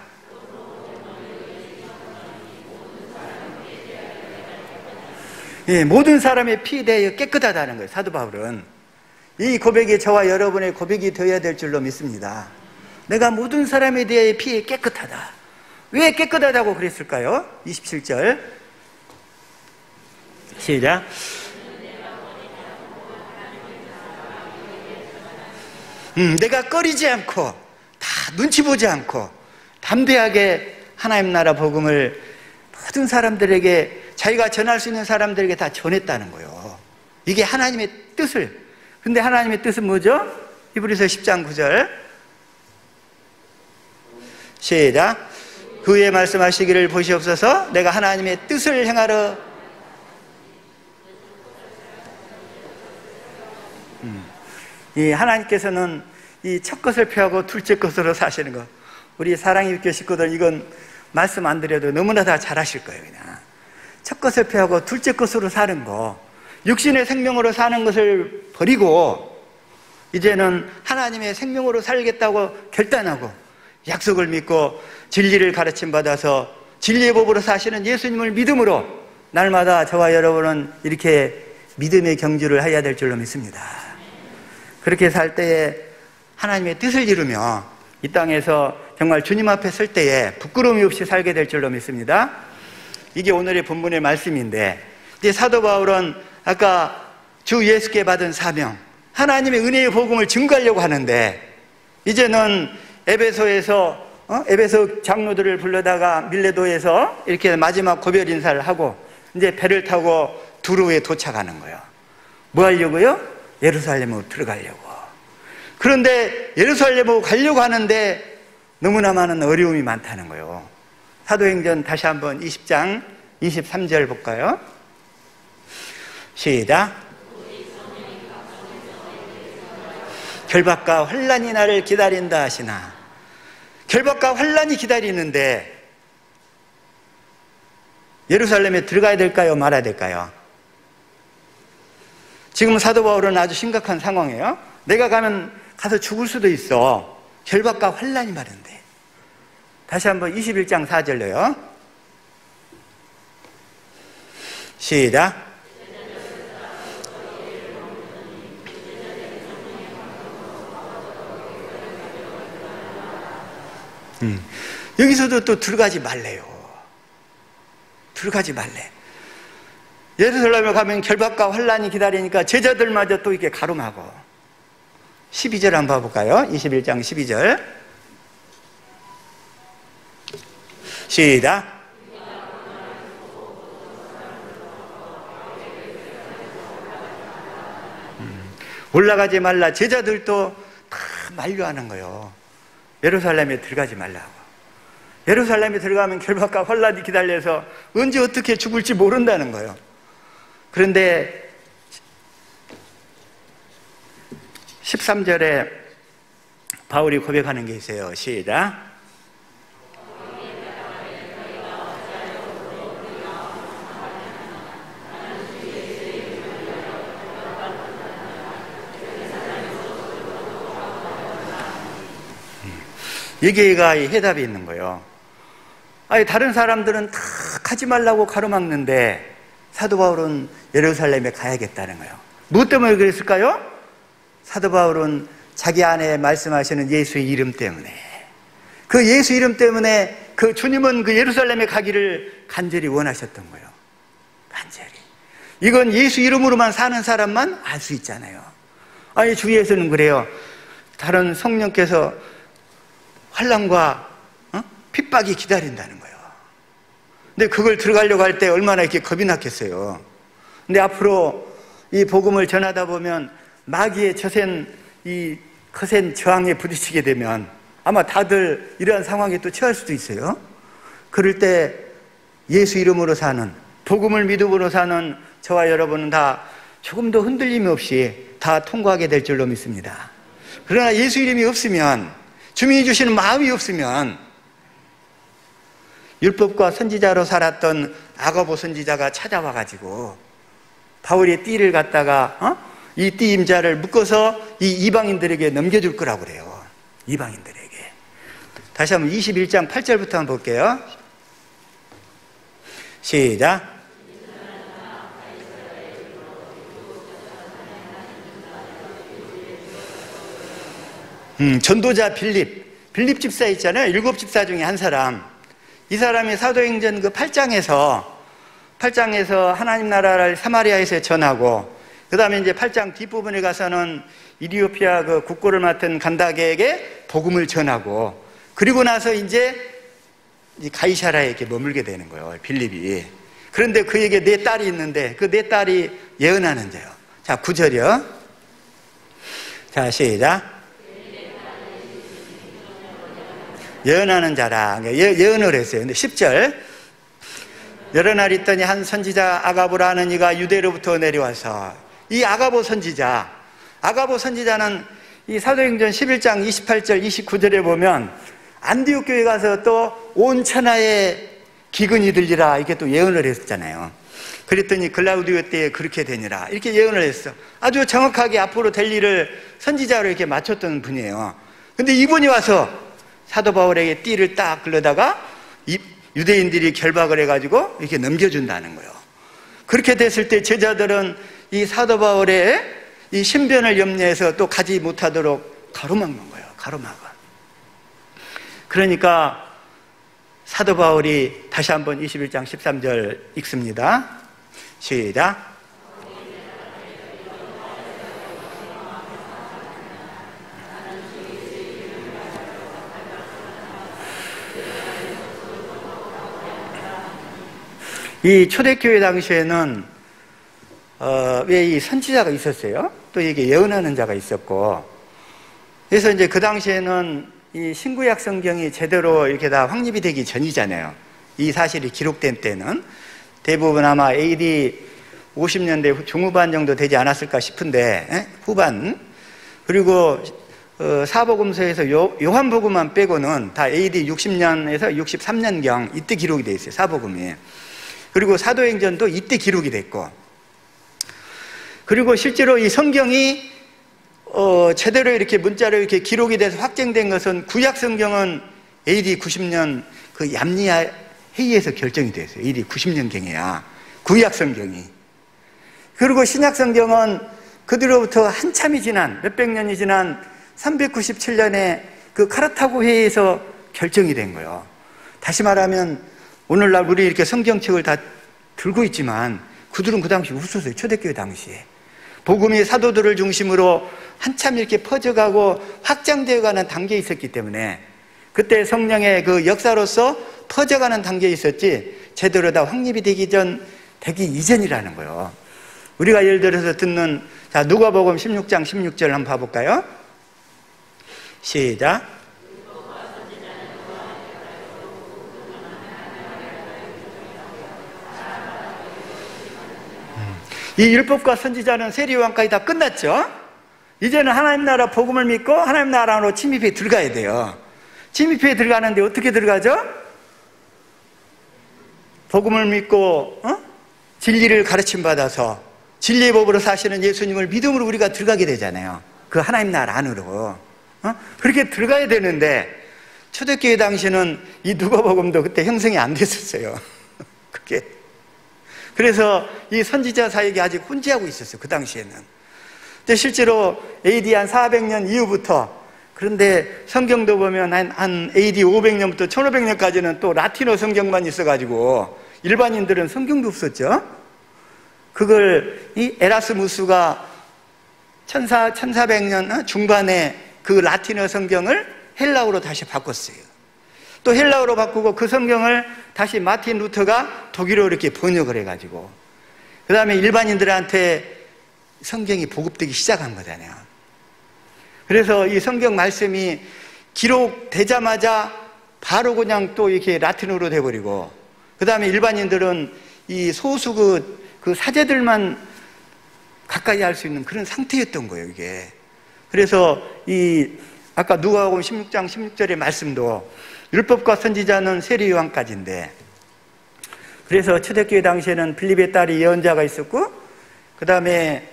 모든 사람의 피에 대하여 깨끗하다는 거예요. 사도 바울은 이 고백이 저와 여러분의 고백이 되어야 될 줄로 믿습니다. 내가 모든 사람에 대하여 피에 깨끗하다. 왜 깨끗하다고 그랬을까요? 27절 시작. 내가 꺼리지 않고 다 눈치 보지 않고 다 담대하게 하나님 나라 복음을 모든 사람들에게, 자기가 전할 수 있는 사람들에게 다 전했다는 거예요. 이게 하나님의 뜻을. 근데 하나님의 뜻은 뭐죠? 히브리서 10장 9절 시작. 그 후에 말씀하시기를 보시옵소서. 내가 하나님의 뜻을 행하러 이 하나님께서는 이 첫 것을 펴고 둘째 것으로 사시는 거, 우리 사랑의 육교 식구들 이건 말씀 안 드려도 너무나 다 잘하실 거예요. 그냥 첫 것을 펴고 둘째 것으로 사는 거, 육신의 생명으로 사는 것을 버리고 이제는 하나님의 생명으로 살겠다고 결단하고 약속을 믿고 진리를 가르침 받아서 진리의 법으로 사시는 예수님을 믿음으로 날마다 저와 여러분은 이렇게 믿음의 경주를 해야 될 줄로 믿습니다. 그렇게 살 때에 하나님의 뜻을 이루며 이 땅에서 정말 주님 앞에 설 때에 부끄러움이 없이 살게 될 줄로 믿습니다. 이게 오늘의 본문의 말씀인데, 이제 사도 바울은 아까 주 예수께 받은 사명, 하나님의 은혜의 복음을 증거하려고 하는데, 이제는 에베소에서 에베소 장로들을 불러다가 밀레도에서 이렇게 마지막 고별 인사를 하고 이제 배를 타고 두로에 도착하는 거예요. 뭐 하려고요? 예루살렘으로 들어가려고. 그런데 예루살렘으로 가려고 하는데 너무나 많은 어려움이 많다는 거예요. 사도행전 다시 한번 20장 23절 볼까요? 시작. 결박과 환난이 나를 기다린다 하시나. 결박과 환난이 기다리는데 예루살렘에 들어가야 될까요? 말아야 될까요? 지금 사도 바울은 아주 심각한 상황이에요. 내가 가서 죽을 수도 있어. 결박과 환난이 많은데. 다시 한번 21장 4절로요. 시작. 여기서도 또 들어가지 말래요. 들어가지 말래. 예루살렘에 가면 결박과 환난이 기다리니까 제자들마저 또 이렇게 가름하고. 12절 한번 봐볼까요? 21장 12절 시작. 올라가지 말라. 제자들도 다 만류하는 거예요. 예루살렘에 들어가지 말라고. 예루살렘에 들어가면 결박과 환난이 기다려서 언제 어떻게 죽을지 모른다는 거예요. 그런데 13절에 바울이 고백하는 게 있어요. 시작. 여기가 해답이 있는 거예요. 아니, 다른 사람들은 다 가지 말라고 가로막는데 사도 바울은 예루살렘에 가야겠다는 거예요. 무엇 때문에 그랬을까요? 사도 바울은 자기 안에 말씀하시는 예수의 이름 때문에, 그 예수 이름 때문에 그 주님은 그 예루살렘에 가기를 간절히 원하셨던 거예요. 간절히. 이건 예수 이름으로만 사는 사람만 알 수 있잖아요. 아니, 주위에서는 그래요. 다른 성령께서 환난과 핍박이 기다린다는 거예요. 근데 그걸 들어가려고 할 때 얼마나 이렇게 겁이 났겠어요. 근데 앞으로 이 복음을 전하다 보면 마귀의 이 거센 저항에 부딪히게 되면 아마 다들 이러한 상황에 또 처할 수도 있어요. 그럴 때 예수 이름으로 사는, 복음을 믿음으로 사는 저와 여러분은 다 조금도 흔들림이 없이 다 통과하게 될 줄로 믿습니다. 그러나 예수 이름이 없으면, 주님이 주시는 마음이 없으면, 율법과 선지자로 살았던 아가보 선지자가 찾아와가지고 바울의 띠를 갖다가 이 띠 임자를 묶어서 이 이방인들에게 넘겨줄 거라고 그래요. 이방인들에게. 다시 한번 21장 8절부터 한번 볼게요. 시작. 전도자 빌립 집사 있잖아요. 7 집사 중에 한 사람. 이 사람이 사도행전 그 8장에서 하나님 나라를 사마리아에서 전하고, 그 다음에 이제 8장 뒷부분에 가서는 이디오피아 그 국고를 맡은 간다게에게 복음을 전하고, 그리고 나서 이제 이 가이사라에 이렇게 머물게 되는 거예요, 빌립이. 그런데 그에게 네 딸이 있는데 그 네 딸이 예언하는 자요. 자, 9절이요. 자, 시작. 예언하는 자라. 예언을 했어요. 근데 10절. 여러 날 있더니 한 선지자 아가보라는 이가 유대로부터 내려와서, 이 아가보 선지자는 이 사도행전 11장 28절 29절에 보면 안디옥 교회 가서 또 온 천하에 기근이 들리라 이렇게 또 예언을 했잖아요. 그랬더니 글라우디오 때에 그렇게 되니라 이렇게 예언을 했어. 아주 정확하게 앞으로 될 일을 선지자로 이렇게 맞췄던 분이에요. 근데 이분이 와서 사도 바울에게 띠를 딱 글러다가 유대인들이 결박을 해가지고 이렇게 넘겨준다는 거예요. 그렇게 됐을 때 제자들은 이 사도 바울의 이 신변을 염려해서 또 가지 못하도록 가로막는 거예요. 가로막아. 그러니까 사도 바울이 다시 한번 21장 13절 읽습니다. 시작. 이 초대교회 당시에는 왜 이 선지자가 있었어요? 또 이게 예언하는 자가 있었고, 그래서 이제 그 당시에는 이 신구약 성경이 제대로 이렇게 다 확립이 되기 전이잖아요. 이 사실이 기록된 때는 대부분 아마 AD 50년대 중후반 정도 되지 않았을까 싶은데, 후반. 그리고 사복음서에서 요한복음만 빼고는 다 AD 60년에서 63년경 이때 기록이 돼 있어요. 사복음이. 그리고 사도행전도 이때 기록이 됐고, 그리고 실제로 이 성경이 제대로 이렇게 문자로 이렇게 기록이 돼서 확정된 것은 구약 성경은 AD 90년 그 얌리아 회의에서 결정이 됐어요. AD 90년경이야. 구약 성경이. 그리고 신약 성경은 그뒤로부터 한참이 지난, 몇백 년이 지난 397년에 그 카르타고 회의에서 결정이 된 거예요. 다시 말하면 오늘날 우리 이렇게 성경책을 다 들고 있지만 그들은 그 당시 없었어요. 초대교회 당시에. 복음이 사도들을 중심으로 한참 이렇게 퍼져가고 확장되어가는 단계에 있었기 때문에 그때 성령의 그 역사로서 퍼져가는 단계에 있었지 제대로 다 확립이 되기 이전이라는 거예요. 우리가 예를 들어서 듣는, 자, 누가복음 16장 16절 한번 봐볼까요? 시작. 이 율법과 선지자는 세리요한까지 다 끝났죠. 이제는 하나님 나라 복음을 믿고 하나님 나라로 침입해 들어가야 돼요. 침입해 들어가는데 어떻게 들어가죠? 복음을 믿고 진리를 가르침 받아서 진리의 법으로 사시는 예수님을 믿음으로 우리가 들어가게 되잖아요. 그 하나님 나라 안으로. 그렇게 들어가야 되는데 초대교회 당시는 이 누가복음도 그때 형성이 안 됐었어요. 그게. 그래서 이 선지자 사역이 아직 혼재하고 있었어요. 그 당시에는. 근데 실제로 AD 한 400년 이후부터, 그런데 성경도 보면 한 AD 500년부터 1500년까지는 또 라틴어 성경만 있어가지고 일반인들은 성경도 없었죠. 그걸 이 에라스무스가 1400년 중반에 그 라틴어 성경을 헬라어로 다시 바꿨어요. 또 헬라어로 바꾸고 그 성경을 다시 마틴 루터가 독일어로 이렇게 번역을 해가지고 그 다음에 일반인들한테 성경이 보급되기 시작한 거잖아요. 그래서 이 성경 말씀이 기록되자마자 바로 그냥 또 이렇게 라틴어로 돼버리고 그 다음에 일반인들은 이 소수 그 사제들만 가까이 할 수 있는 그런 상태였던 거예요, 이게. 그래서 이 아까 누가복음 16장 16절의 말씀도 율법과 선지자는 세리 요한까지인데, 그래서 초대교회 당시에는 빌립의 딸이 예언자가 있었고 그 다음에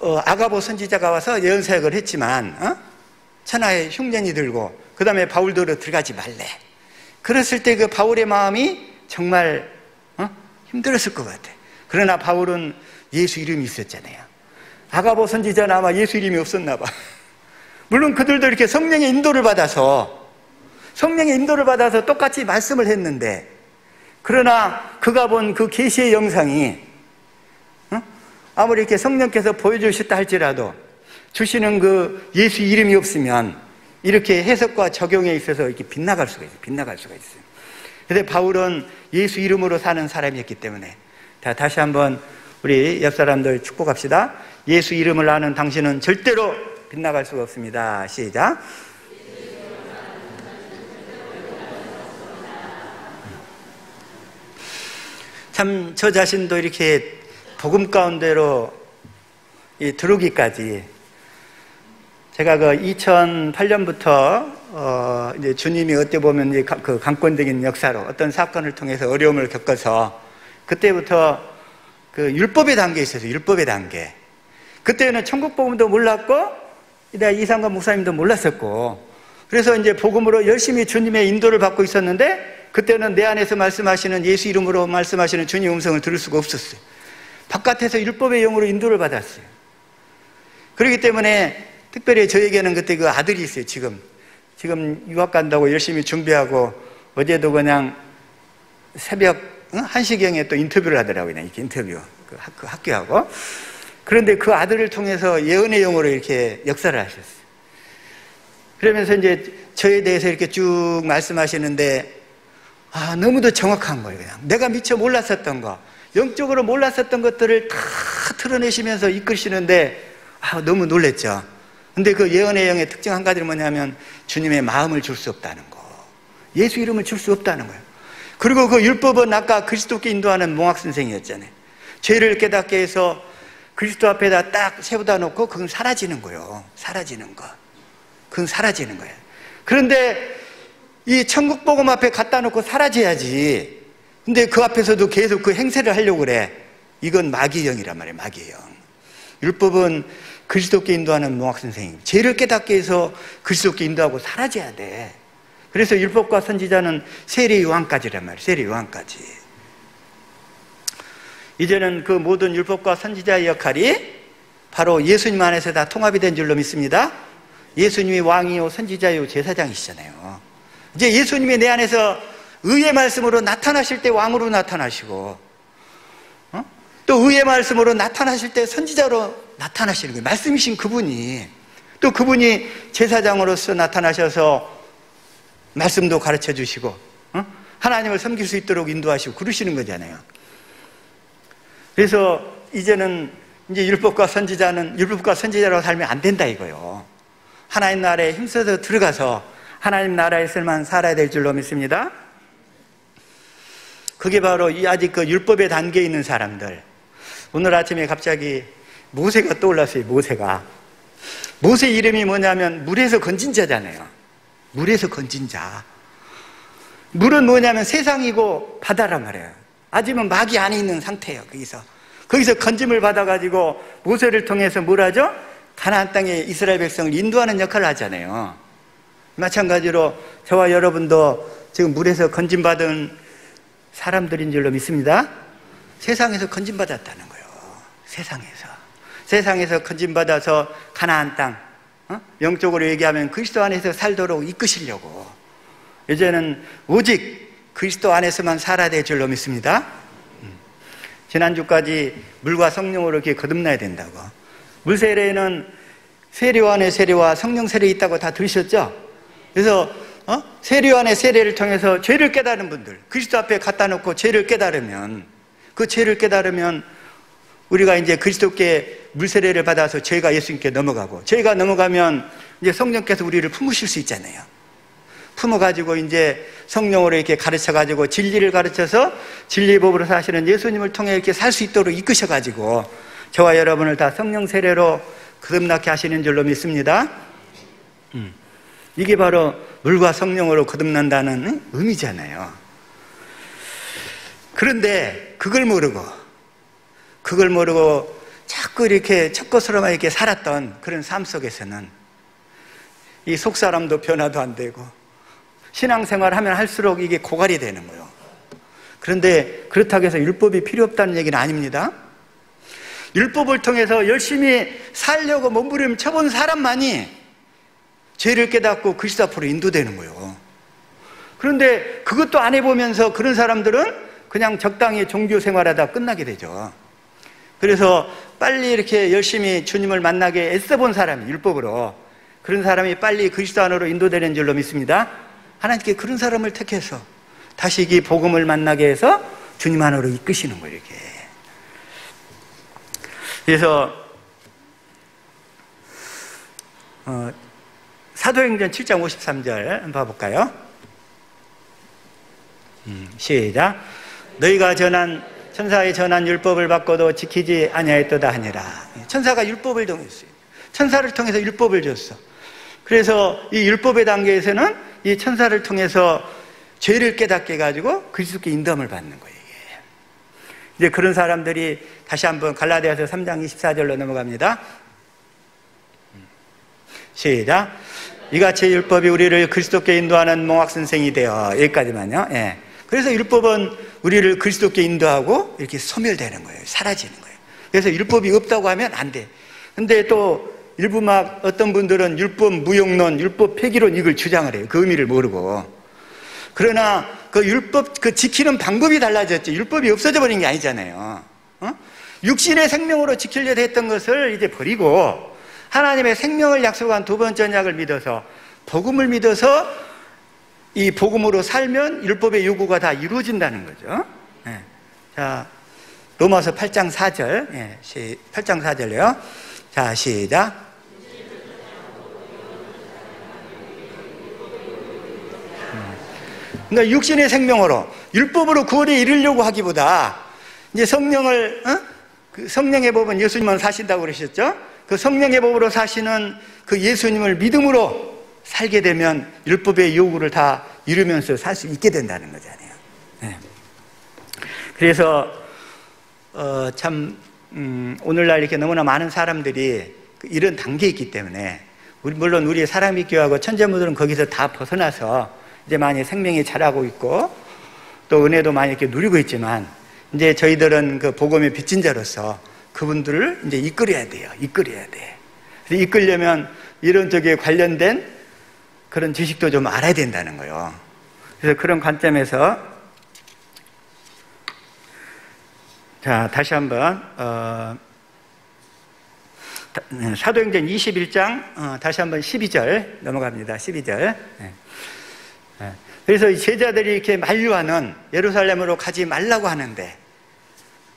아가보 선지자가 와서 예언 사역을 했지만 천하에 흉년이 들고 그 다음에 바울도로 들어가지 말래. 그랬을 때 그 바울의 마음이 정말 힘들었을 것 같아. 그러나 바울은 예수 이름이 있었잖아요. 아가보 선지자는 아마 예수 이름이 없었나 봐. 물론 그들도 이렇게 성령의 인도를 받아서 똑같이 말씀을 했는데, 그러나 그가 본 그 계시의 영상이 아무리 이렇게 성령께서 보여주셨다 할지라도 주시는 그 예수 이름이 없으면 이렇게 해석과 적용에 있어서 이렇게 빗나갈 수가 있어요. 빗나갈 수가 있어요. 그런데 바울은 예수 이름으로 사는 사람이었기 때문에, 자, 다시 한번 우리 옆 사람들 축복합시다. 예수 이름을 아는 당신은 절대로 빗나갈 수가 없습니다. 시작. 참 저 자신도 이렇게 복음 가운데로 들어오기까지, 제가 그 2008년부터 이제 주님이 어떻게 보면 이제 그 강권적인 역사로 어떤 사건을 통해서 어려움을 겪어서, 그때부터 그 율법의 단계에 있어서 율법의 단계. 그때는 천국 복음도 몰랐고, 이상관 목사님도 몰랐었고, 그래서 이제 복음으로 열심히 주님의 인도를 받고 있었는데, 그때는 내 안에서 말씀하시는 예수 이름으로 말씀하시는 주님 음성을 들을 수가 없었어요. 바깥에서 율법의 영으로 인도를 받았어요. 그렇기 때문에 특별히 저에게는 그때 그 아들이 있어요. 지금 유학 간다고 열심히 준비하고, 어제도 그냥 새벽 1시경에 또 인터뷰를 하더라고요. 이렇게 인터뷰, 그 학교하고. 그런데 그 아들을 통해서 예언의 영으로 이렇게 역사를 하셨어요. 그러면서 이제 저에 대해서 이렇게 쭉 말씀하시는데, 너무도 정확한 거예요. 그냥 내가 미처 몰랐었던 거, 영적으로 몰랐었던 것들을 다 드러내시면서 이끄시는데, 너무 놀랬죠. 근데 그 예언의 영의 특징 한 가지는 뭐냐면, 주님의 마음을 줄 수 없다는 거, 예수 이름을 줄 수 없다는 거예요. 그리고 그 율법은 아까 그리스도께 인도하는 몽학 선생이었잖아요. 죄를 깨닫게 해서 그리스도 앞에다 딱 세우다 놓고, 그건 사라지는 거예요. 사라지는 거. 그건 사라지는 거예요. 그런데 이 천국 복음 앞에 갖다 놓고 사라져야지. 근데 그 앞에서도 계속 그 행세를 하려고 그래. 이건 마귀의 영이란 말이에요. 마귀의 영. 율법은 그리스도께 인도하는 몽학 선생님. 죄를 깨닫게 해서 그리스도께 인도하고 사라져야 돼. 그래서 율법과 선지자는 세례 요한까지란 말이에요. 세례 요한까지. 이제는 그 모든 율법과 선지자의 역할이 바로 예수님 안에서 다 통합이 된 줄로 믿습니다. 예수님이 왕이요 선지자요 제사장이시잖아요. 이제 예수님이 내 안에서 의의 말씀으로 나타나실 때 왕으로 나타나시고, 또 의의 말씀으로 나타나실 때 선지자로 나타나시는 거예요. 말씀이신 그분이, 또 그분이 제사장으로서 나타나셔서 말씀도 가르쳐 주시고, 하나님을 섬길 수 있도록 인도하시고 그러시는 거잖아요. 그래서 이제는 이제 율법과 선지자로 살면 안 된다 이거요. 하나님 나라에 힘써서 들어가서 하나님 나라에서만 살아야 될 줄로 믿습니다. 그게 바로 이 아직 그 율법의 단계에 있는 사람들. 오늘 아침에 갑자기 모세가 떠올랐어요. 모세 이름이 뭐냐면 물에서 건진 자잖아요. 물에서 건진 자. 물은 뭐냐면 세상이고 바다란 말이에요. 아직은 막이 안에 있는 상태예요. 거기서 건짐을 받아가지고 모세를 통해서 뭘 하죠? 가나안 땅에 이스라엘 백성을 인도하는 역할을 하잖아요. 마찬가지로 저와 여러분도 지금 물에서 건짐받은 사람들인 줄로 믿습니다. 세상에서 건짐받았다는 거예요. 세상에서 건짐받아서 가나안 땅, 영적으로 얘기하면 그리스도 안에서 살도록 이끄시려고, 이제는 오직 그리스도 안에서만 살아야 될 줄로 믿습니다. 지난주까지 물과 성령으로 이렇게 거듭나야 된다고. 물 세례는 세례 안에 세례와 성령 세례 있다고 다 들으셨죠? 그래서 세례 안에 세례를 통해서 죄를 깨달은 분들, 그리스도 앞에 갖다 놓고 죄를 깨달으면, 그 죄를 깨달으면 우리가 이제 그리스도께 물 세례를 받아서 죄가 예수님께 넘어가고, 죄가 넘어가면 이제 성령께서 우리를 품으실 수 있잖아요. 품어가지고 이제 성령으로 이렇게 가르쳐가지고 진리를 가르쳐서 진리의 법으로 사시는 예수님을 통해 이렇게 살 수 있도록 이끄셔가지고 저와 여러분을 다 성령 세례로 거듭나게 하시는 줄로 믿습니다. 이게 바로 물과 성령으로 거듭난다는 의미잖아요. 그런데 그걸 모르고 자꾸 이렇게 첫것으로만 이렇게 살았던 그런 삶 속에서는 이 속사람도 변화도 안 되고 신앙생활 하면 할수록 이게 고갈이 되는 거예요. 그런데 그렇다고 해서 율법이 필요 없다는 얘기는 아닙니다. 율법을 통해서 열심히 살려고 몸부림 쳐본 사람만이 죄를 깨닫고 그리스도 앞으로 인도되는 거예요. 그런데 그것도 안 해보면서 그런 사람들은 그냥 적당히 종교 생활하다 끝나게 되죠. 그래서 빨리 이렇게 열심히 주님을 만나게 애써본 사람이 율법으로 그런 사람이 빨리 그리스도 안으로 인도되는 줄로 믿습니다. 하나님께 그런 사람을 택해서 다시 이 복음을 만나게 해서 주님 안으로 이끄시는 거예요, 이렇게. 그래서 사도행전 7장 53절 한번 봐볼까요? 시작. 너희가 천사의 전한 율법을 받고도 지키지 아니하였도다 하니라. 천사가 율법을 통했어요. 천사를 통해서 율법을 줬어. 그래서 이 율법의 단계에서는 이 천사를 통해서 죄를 깨닫게 해가지고 그리스도께 인도함을 받는 거예요. 이게. 이제 그런 사람들이 다시 한번 갈라디아서 3장 24절로 넘어갑니다. 시작. 이같이 율법이 우리를 그리스도께 인도하는 몽학선생이 되어. 여기까지만요. 예. 그래서 율법은 우리를 그리스도께 인도하고 이렇게 소멸되는 거예요. 사라지는 거예요. 그래서 율법이 없다고 하면 안 돼. 근데 또 일부 막 어떤 분들은 율법 무용론, 율법 폐기론 이걸 주장을 해요. 그 의미를 모르고. 그러나 그 율법 그 지키는 방법이 달라졌지 율법이 없어져 버린 게 아니잖아요. 육신의 생명으로 지키려고 했던 것을 이제 버리고 하나님의 생명을 약속한 두 번째 언약을 믿어서 복음을 믿어서 이 복음으로 살면 율법의 요구가 다 이루어진다는 거죠. 네. 자, 로마서 8장 4절, 8장 4절요. 자, 시작. 그러니까 육신의 생명으로 율법으로 구원에 이르려고 하기보다 이제 성령을 그 성령의 법은 예수님만 사신다고 그러셨죠? 그 성령의 법으로 사시는 그 예수님을 믿음으로 살게 되면 율법의 요구를 다 이루면서 살 수 있게 된다는 거잖아요. 네. 그래서 오늘날 이렇게 너무나 많은 사람들이 이런 단계에 있기 때문에 물론 우리 사람이 교회하고 천재무들은 거기서 다 벗어나서 이제 많이 생명이 자라고 있고 또 은혜도 많이 이렇게 누리고 있지만 이제 저희들은 그 복음의 빚진 자로서 그분들을 이제 이끌어야 돼요. 이끌어야 돼. 그래서 이끌려면 이런 쪽에 관련된 그런 지식도 좀 알아야 된다는 거예요. 그래서 그런 관점에서 자 다시 한번 사도행전 21장 다시 한번 12절 넘어갑니다. 12절. 그래서 이 제자들이 이렇게 만류하는 예루살렘으로 가지 말라고 하는데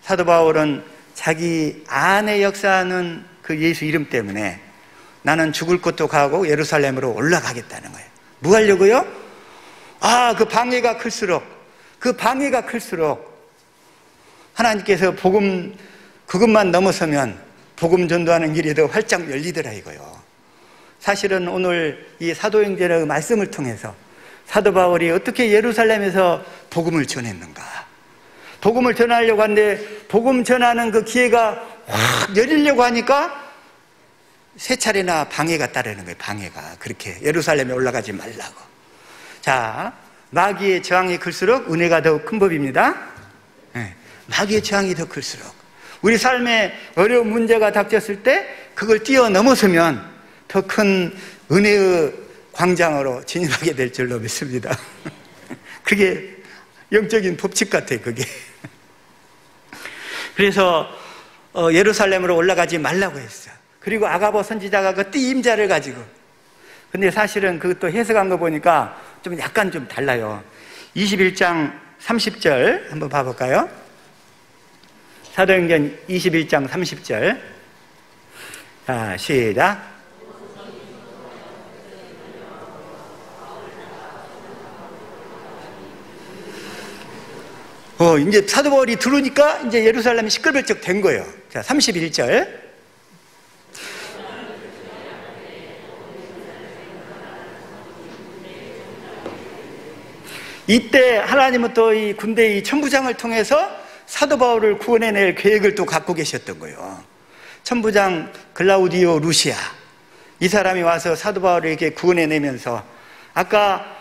사도 바울은 자기 안에 역사하는 그 예수 이름 때문에 나는 죽을 곳도 가고 예루살렘으로 올라가겠다는 거예요. 뭐 하려고요? 그 방해가 클수록 하나님께서 복음 그것만 넘어서면 복음 전도하는 길이 더 활짝 열리더라 이거요. 사실은 오늘 이 사도행전의 말씀을 통해서 사도 바울이 어떻게 예루살렘에서 복음을 전했는가? 복음을 전하려고 하는데 복음 전하는 그 기회가 확 열리려고 하니까 세 차례나 방해가 따르는 거예요. 방해가. 그렇게 예루살렘에 올라가지 말라고. 자, 마귀의 저항이 클수록 은혜가 더 큰 법입니다. 네. 마귀의 저항이 더 클수록 우리 삶에 어려운 문제가 닥쳤을 때 그걸 뛰어넘어서면 더 큰 은혜의 광장으로 진입하게 될 줄로 믿습니다. 그게 영적인 법칙 같아요. 그게. 그래서 예루살렘으로 올라가지 말라고 했어요. 그리고 아가보 선지자가 그 띠임자를 가지고 근데 사실은 그것도 해석한 거 보니까 좀 약간 좀 달라요. 21장 30절 한번 봐볼까요? 사도행전 21장 30절. 자, 시작. 이제 사도 바울이 들어오니까 이제 예루살렘이 시끌벅적 된 거예요. 자, 31절. 이때 하나님은 또 이 군대 이 천부장을 통해서 사도 바울을 구원해낼 계획을 또 갖고 계셨던 거예요. 천부장 글라우디오 루시아 이 사람이 와서 사도 바울을 이렇게 구원해내면서 아까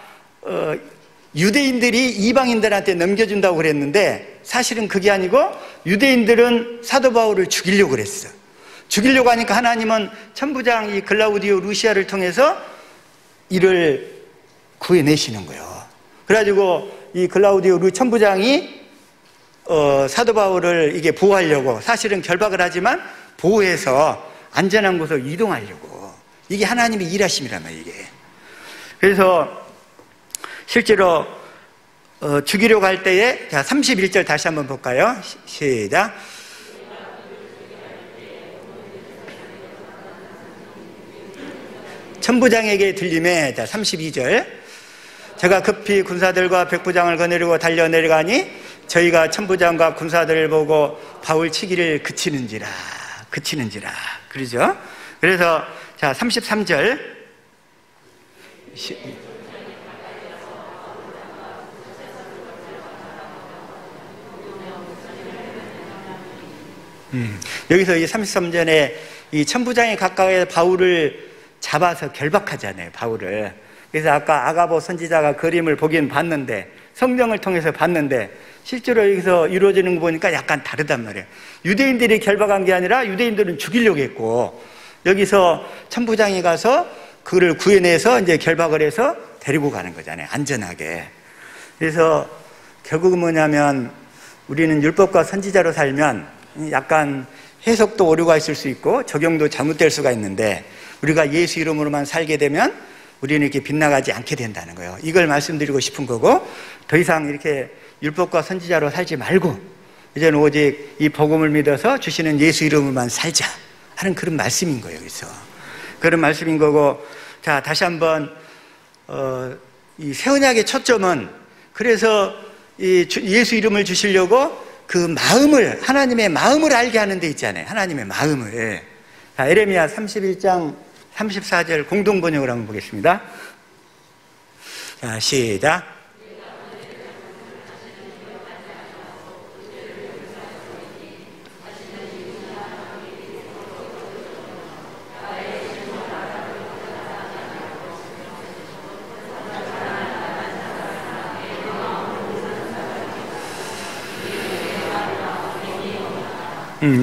유대인들이 이방인들한테 넘겨준다고 그랬는데 사실은 그게 아니고 유대인들은 사도 바울을 죽이려고 그랬어. 죽이려고 하니까 하나님은 천부장 이 글라우디오 루시아를 통해서 이를 구해내시는 거예요. 그래가지고 이 글라우디오 천부장이 사도 바울을 이게 보호하려고 사실은 결박을 하지만 보호해서 안전한 곳으로 이동하려고 이게 하나님의 일하심이란 말이에요, 이게. 그래서 실제로 죽이려고 할 때에, 자, 31절 다시 한번 볼까요? 시작. 천부장에게 들림에, 자, 32절. 제가 급히 군사들과 백부장을 거느리고 달려 내려가니 저희가 천부장과 군사들을 보고 바울 치기를 그치는지라. 그러죠? 그래서, 자, 33절. 여기서 이 33절에 이 천부장이 가까이 바울을 잡아서 결박하잖아요, 바울을. 그래서 아까 아가보 선지자가 그림을 보긴 봤는데, 성경을 통해서 봤는데, 실제로 여기서 이루어지는 거 보니까 약간 다르단 말이에요. 유대인들이 결박한 게 아니라 유대인들은 죽이려고 했고, 여기서 천부장이 가서 그를 구해내서 이제 결박을 해서 데리고 가는 거잖아요, 안전하게. 그래서 결국은 뭐냐면, 우리는 율법과 선지자로 살면 약간 해석도 오류가 있을 수 있고 적용도 잘못될 수가 있는데, 우리가 예수 이름으로만 살게 되면 우리는 이렇게 빗나가지 않게 된다는 거예요. 이걸 말씀드리고 싶은 거고, 더 이상 이렇게 율법과 선지자로 살지 말고 이제는 오직 이 복음을 믿어서 주시는 예수 이름으로만 살자 하는 그런 말씀인 거예요. 그래서 그런 말씀인 거고, 자, 다시 한번 이 새 언약의 초점은, 그래서 이 예수 이름을 주시려고 그 마음을, 하나님의 마음을 알게 하는 데 있잖아요. 하나님의 마음을. 자, 에레미야 31장 34절 공동번역을 한번 보겠습니다. 자, 시작.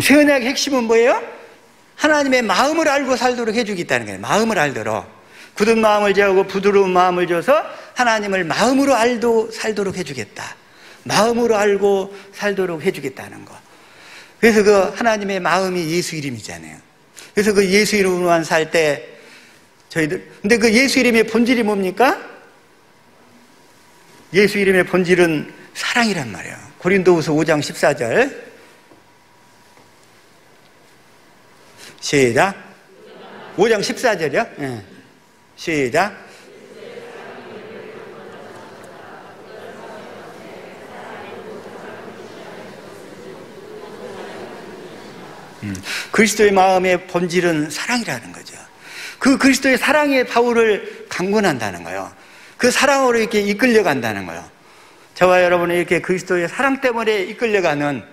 새 언약의 핵심은 뭐예요? 하나님의 마음을 알고 살도록 해주겠다는 거예요. 마음을 알도록. 굳은 마음을 제하고 부드러운 마음을 줘서 하나님을 마음으로 알도 살도록 해주겠다. 마음으로 알고 살도록 해주겠다는 거. 그래서 그 하나님의 마음이 예수 이름이잖아요. 그래서 그 예수 이름으로만 살 때 저희들, 근데 그 예수 이름의 본질이 뭡니까? 예수 이름의 본질은 사랑이란 말이에요. 고린도후서 5장 14절. 시작. 5장 14절이요? 네. 시작. 그리스도의 마음의 본질은 사랑이라는 거죠. 그 그리스도의 사랑에 바울을 강권한다는 거예요. 그 사랑으로 이렇게 이끌려간다는 거예요. 저와 여러분은 이렇게 그리스도의 사랑 때문에 이끌려가는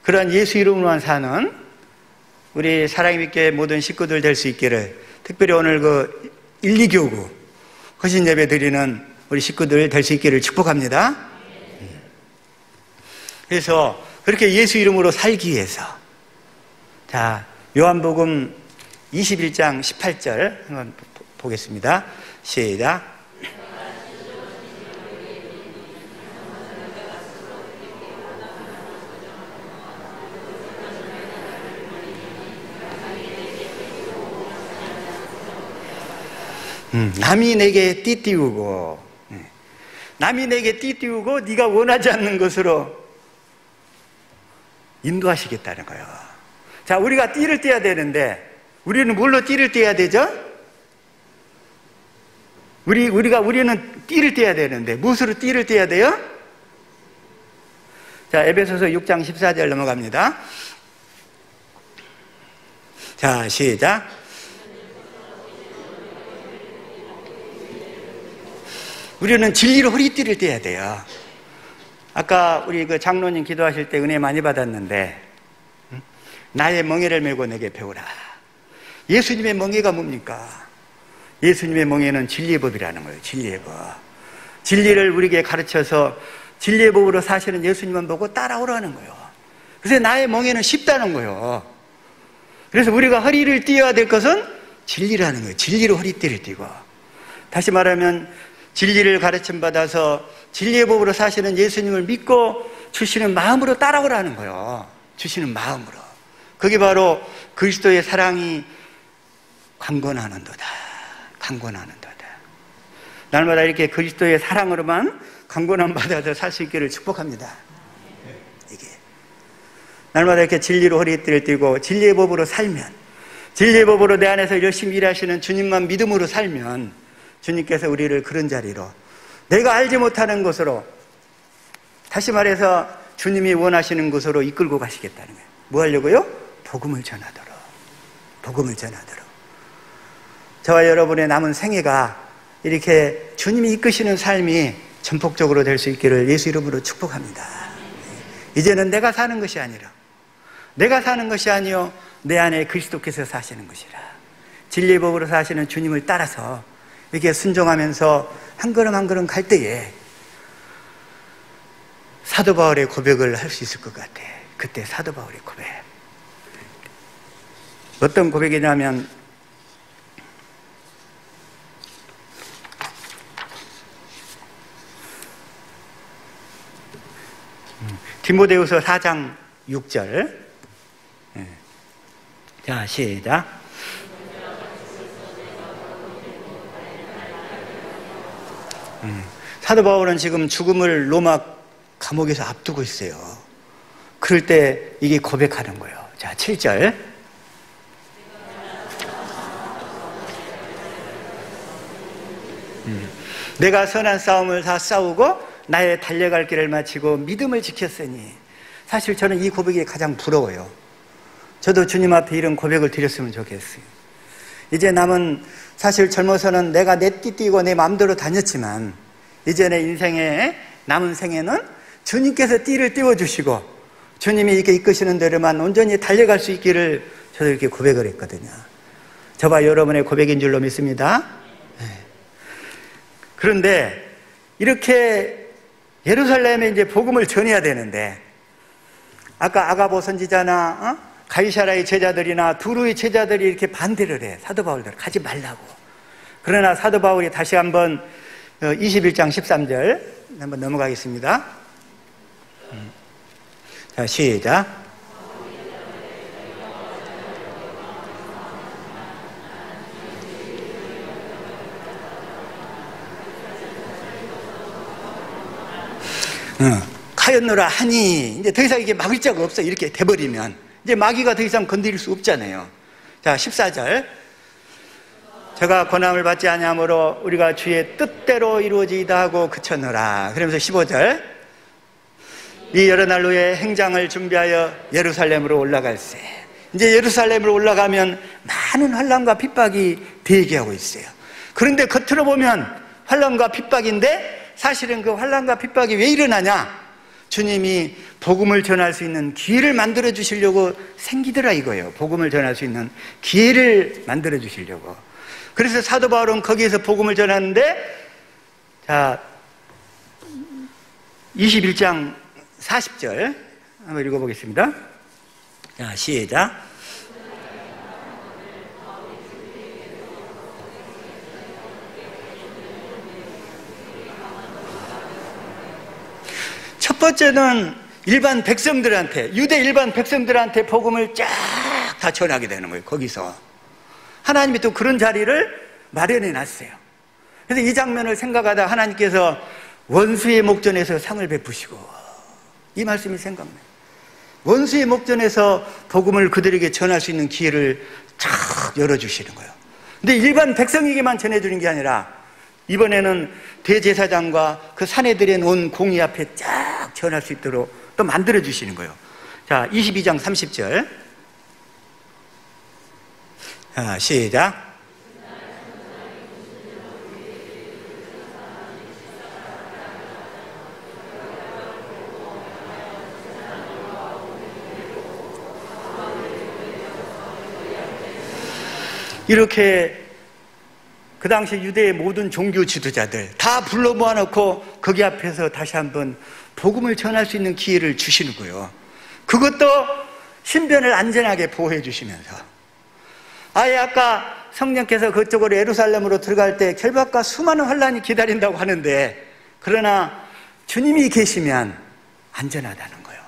그러한 예수 이름으로만 사는 우리 사랑이 있게 모든 식구들 될 수 있기를, 특별히 오늘 그 1, 2교구 헌신 예배 드리는 우리 식구들 될 수 있기를 축복합니다. 그래서 그렇게 예수 이름으로 살기 위해서, 자, 요한복음 21장 18절 한번 보겠습니다. 시작. 남이 내게 띠띠우고, 남이 내게 띠띠우고 네가 원하지 않는 것으로 인도하시겠다는 거예요. 자, 우리가 띠를 떼야 되는데 우리는 뭘로 띠를 떼야 되죠? 우리는 띠를 떼야 되는데 무엇으로 띠를 떼야 돼요? 자, 에베소서 6장 14절 넘어갑니다. 자, 시작. 우리는 진리로 허리띠를 떼야 돼요. 아까 우리 그 장로님 기도하실 때 은혜 많이 받았는데, 나의 멍에를 메고 내게 배우라. 예수님의 멍에가 뭡니까? 예수님의 멍에는 진리의 법이라는 거예요. 진리의 법. 진리를 우리에게 가르쳐서 진리의 법으로 사시는 예수님만 보고 따라오라는 거예요. 그래서 나의 멍에는 쉽다는 거예요. 그래서 우리가 허리를 띄어야 될 것은 진리라는 거예요. 진리로 허리띠를 띄고. 다시 말하면 진리를 가르침 받아서 진리의 법으로 사시는 예수님을 믿고 주시는 마음으로 따라오라는 거예요. 주시는 마음으로. 그게 바로 그리스도의 사랑이 강권하는도다. 강권하는도다. 날마다 이렇게 그리스도의 사랑으로만 강권함 받아서 살 수 있기를 축복합니다. 이게 날마다 이렇게 진리로 허리띠를 띠고 진리의 법으로 살면, 진리의 법으로 내 안에서 열심히 일하시는 주님만 믿음으로 살면 주님께서 우리를 그런 자리로, 내가 알지 못하는 곳으로, 다시 말해서 주님이 원하시는 곳으로 이끌고 가시겠다는 거예요. 뭐 하려고요? 복음을 전하도록. 복음을 전하도록. 저와 여러분의 남은 생애가 이렇게 주님이 이끄시는 삶이 전폭적으로 될 수 있기를 예수 이름으로 축복합니다. 이제는 내가 사는 것이 아니라, 내가 사는 것이 아니요 내 안에 그리스도께서 사시는 것이라. 진리의 법으로 사시는 주님을 따라서 이렇게 순종하면서 한 걸음 한 걸음 갈 때에 사도 바울의 고백을 할 수 있을 것 같아. 그때 사도 바울의 고백. 어떤 고백이냐면, 디모데후서 4장 6절. 자, 시작. 사도 바울은 지금 죽음을 로마 감옥에서 앞두고 있어요. 그럴 때 이게 고백하는 거예요. 자, 7절. 내가 선한 싸움을 다 싸우고 나의 달려갈 길을 마치고 믿음을 지켰으니. 사실 저는 이 고백이 가장 부러워요. 저도 주님 앞에 이런 고백을 드렸으면 좋겠어요. 이제 남은, 사실 젊어서는 내가 내 띠 띠고 내 마음대로 다녔지만 이제 내 인생의 남은 생에는 주님께서 띠를 띄워주시고 주님이 이렇게 이끄시는 대로만 온전히 달려갈 수 있기를 저도 이렇게 고백을 했거든요. 저와 여러분의 고백인 줄로 믿습니다. 그런데 이렇게 예루살렘에 이제 복음을 전해야 되는데, 아까 아가보 선지자나 가이사라의 제자들이나 두루의 제자들이 이렇게 반대를 해. 사도 바울들 가지 말라고. 그러나 사도 바울이 다시 한번 21장 13절 한번 넘어가겠습니다. 자, 시작. 카였노라 하니, 이제 더 이상 이게 막을 자가 없어. 이렇게 돼버리면 이제 마귀가 더 이상 건드릴 수 없잖아요. 자, 14절. 저가 권함을 받지 아니하므로 우리가 주의 뜻대로 이루어지이다 하고 그쳤노라. 그러면서 15절. 이 여러 날 후에 행장을 준비하여 예루살렘으로 올라갈세. 이제 예루살렘으로 올라가면 많은 환난과 핍박이 대기하고 있어요. 그런데 겉으로 보면 환난과 핍박인데 사실은 그 환난과 핍박이 왜 일어나냐? 주님이 복음을 전할 수 있는 기회를 만들어 주시려고 생기더라 이거예요. 복음을 전할 수 있는 기회를 만들어 주시려고. 그래서 사도 바울은 거기에서 복음을 전하는데, 자, 21장 40절 한번 읽어보겠습니다. 자, 시작. 첫 번째는 일반 백성들한테, 유대 일반 백성들한테 복음을 쫙 다 전하게 되는 거예요. 거기서 하나님이 또 그런 자리를 마련해 놨어요. 그래서 이 장면을 생각하다 하나님께서 원수의 목전에서 상을 베푸시고, 이 말씀이 생각나요. 원수의 목전에서 복음을 그들에게 전할 수 있는 기회를 쫙 열어주시는 거예요. 근데 일반 백성에게만 전해주는 게 아니라 이번에는 대제사장과 그 사내들의 온 공의 앞에 쫙 전할 수 있도록 또 만들어주시는 거예요. 자, 22장 30절. 자, 시작. 이렇게 그 당시 유대의 모든 종교 지도자들 다 불러 모아놓고 거기 앞에서 다시 한번 복음을 전할 수 있는 기회를 주시는 거예요. 그것도 신변을 안전하게 보호해 주시면서, 아예 아까 성령께서 그쪽으로 예루살렘으로 들어갈 때 결박과 수많은 환난이 기다린다고 하는데, 그러나 주님이 계시면 안전하다는 거예요.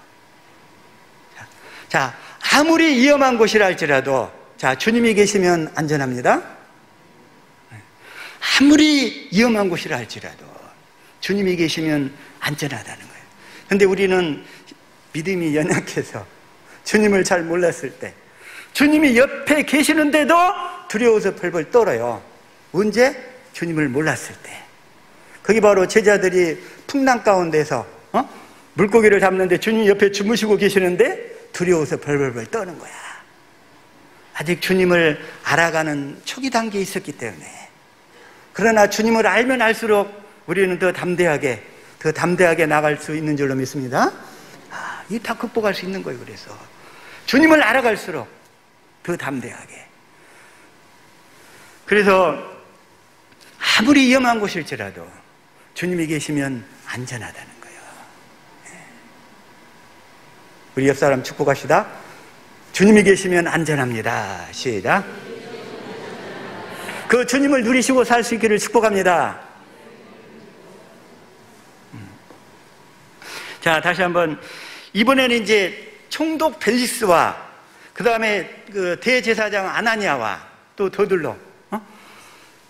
자, 아무리 위험한 곳이라 할지라도 자, 주님이 계시면 안전합니다. 아무리 위험한 곳이라 할지라도 주님이 계시면 안전하다는 거예요. 그런데 우리는 믿음이 연약해서 주님을 잘 몰랐을 때 주님이 옆에 계시는데도 두려워서 벌벌 떨어요. 언제? 주님을 몰랐을 때. 거기 바로 제자들이 풍랑 가운데서 물고기를 잡는데 주님 옆에 주무시고 계시는데 두려워서 벌벌벌 떠는 거야. 아직 주님을 알아가는 초기 단계에 있었기 때문에. 그러나 주님을 알면 알수록 우리는 더 담대하게 나갈 수 있는 줄로 믿습니다. 이 다 극복할 수 있는 거예요. 그래서 주님을 알아갈수록 더 담대하게. 그래서 아무리 위험한 곳일지라도 주님이 계시면 안전하다는 거예요. 우리 옆 사람 축복합시다. 주님이 계시면 안전합니다. 시작. 그 주님을 누리시고 살 수 있기를 축복합니다. 자, 다시 한번. 이번에는 이제 총독 벨릭스와 그 다음에 그 대제사장 아나니아와 또 더둘러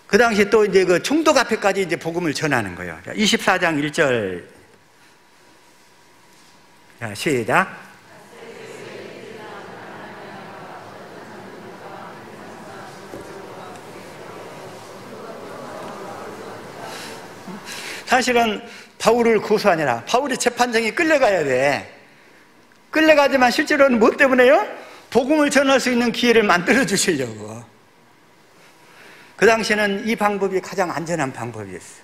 그 당시에 또 이제 그 총독 앞에까지 이제 복음을 전하는 거예요. 24장 1절. 자, 시작. 사실은 바울을 고소하니라. 바울이 재판장에 끌려가야 돼. 끌려가지만 실제로는 뭐 때문에요? 복음을 전할 수 있는 기회를 만들어 주시려고. 그 당시에는 이 방법이 가장 안전한 방법이었어요.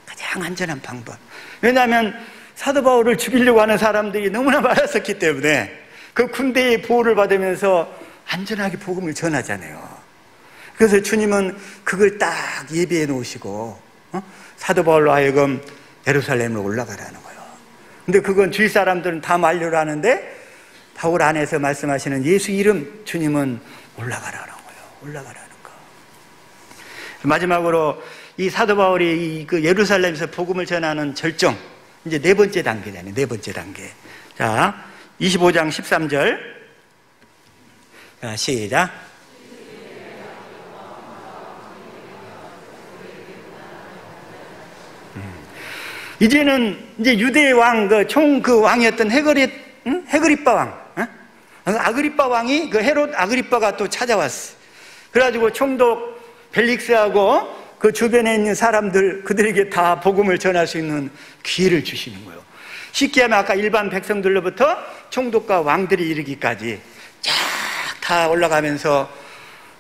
가장 안전한 방법. 왜냐하면 사도 바울을 죽이려고 하는 사람들이 너무나 많았었기 때문에 그 군대의 보호를 받으면서 안전하게 복음을 전하잖아요. 그래서 주님은 그걸 딱 예비해 놓으시고 사도 바울로 하여금 예루살렘으로 올라가라는 거예요. 근데 그건 주위 사람들은 다 만류를 하는데 바울 안에서 말씀하시는 예수 이름 주님은 올라가라는 거예요. 올라가라는 거. 마지막으로 이 사도 바울이 그 예루살렘에서 복음을 전하는 절정, 이제 네 번째 단계잖아요. 네 번째 단계. 자, 25장 13절. 자, 시작. 이제는 이제 유대의 왕, 그 왕이었던 헤그리빠 왕, 아그리빠 왕이 그 헤롯 아그리빠가 또 찾아왔어. 그래가지고 총독 벨릭스하고 그 주변에 있는 사람들, 그들에게 다 복음을 전할 수 있는 기회를 주시는 거예요. 쉽게 하면 아까 일반 백성들로부터 총독과 왕들이 이르기까지 쫙 다 올라가면서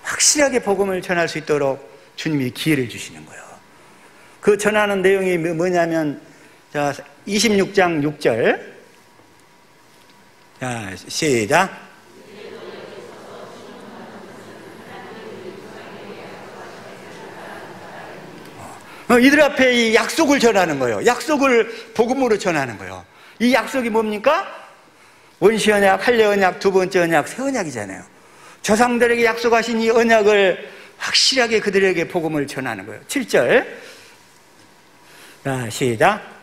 확실하게 복음을 전할 수 있도록 주님이 기회를 주시는 거예요. 그 전하는 내용이 뭐냐면, 자, 26장 6절. 자, 시작. 이들 앞에 이 약속을 전하는 거예요. 약속을 복음으로 전하는 거예요. 이 약속이 뭡니까? 원시 언약, 할례 언약, 두 번째 언약, 새 언약이잖아요. 조상들에게 약속하신 이 언약을 확실하게 그들에게 복음을 전하는 거예요. 7절. 자, 시작.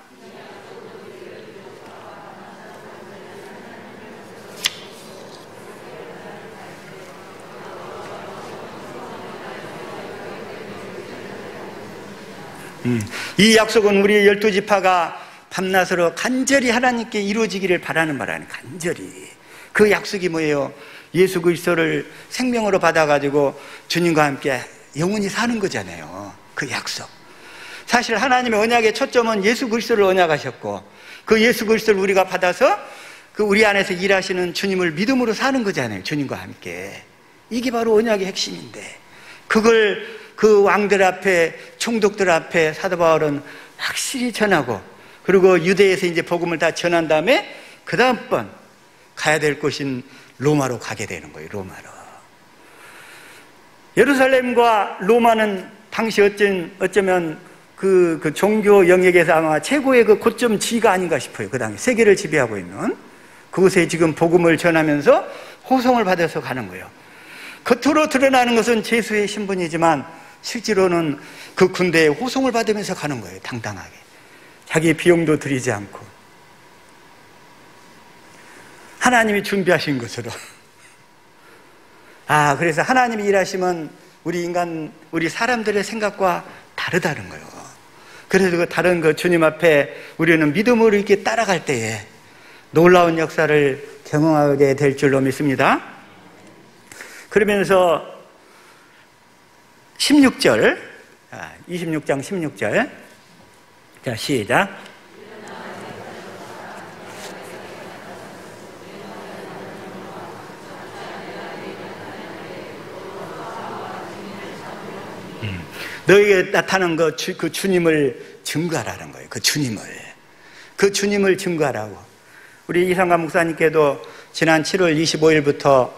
이 약속은 우리 12지파가 밤낮으로 간절히 하나님께 이루어지기를 바라는 바라는 간절히. 그 약속이 뭐예요? 예수 그리스도를 생명으로 받아가지고 주님과 함께 영원히 사는 거잖아요. 그 약속. 사실 하나님의 언약의 초점은 예수 그리스도를 언약하셨고 그 예수 그리스도를 우리가 받아서 그 우리 안에서 일하시는 주님을 믿음으로 사는 거잖아요. 주님과 함께. 이게 바로 언약의 핵심인데 그걸 그 왕들 앞에, 총독들 앞에 사도 바울은 확실히 전하고 그리고 유대에서 이제 복음을 다 전한 다음에 그 다음번 가야 될 곳인 로마로 가게 되는 거예요. 로마로. 예루살렘과 로마는 당시 어쩌면 그 종교 영역에서 아마 최고의 그 고점지가 아닌가 싶어요. 그 당시 세계를 지배하고 있는 그곳에 지금 복음을 전하면서 호송을 받아서 가는 거예요. 겉으로 드러나는 것은 제수의 신분이지만 실제로는 그 군대에 호송을 받으면서 가는 거예요. 당당하게. 자기 비용도 들이지 않고 하나님이 준비하신 것으로. 그래서 하나님이 일하시면 우리 사람들의 생각과 다르다는 거예요. 그래서 그 다른 그 주님 앞에 우리는 믿음으로 이렇게 따라갈 때에 놀라운 역사를 경험하게 될 줄로 믿습니다. 그러면서 16절, 26장 16절. 자, 시작. 너에게 나타난 그 주님을 증거하라는 거예요. 그 주님을 증거하라고. 우리 이상관 목사님께도 지난 7월 25일부터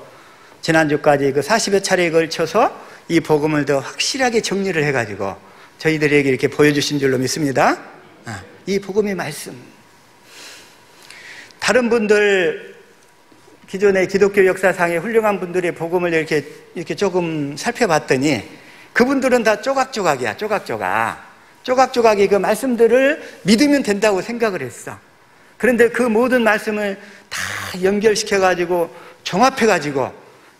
지난주까지 그 40여 차례에 걸쳐서 이 복음을 더 확실하게 정리를 해가지고 저희들에게 이렇게 보여주신 줄로 믿습니다. 이 복음의 말씀. 다른 분들, 기존의 기독교 역사상의 훌륭한 분들의 복음을 이렇게 조금 살펴봤더니 그분들은 다 조각조각이야. 조각조각이 그 말씀들을 믿으면 된다고 생각을 했어. 그런데 그 모든 말씀을 다 연결시켜가지고 종합해가지고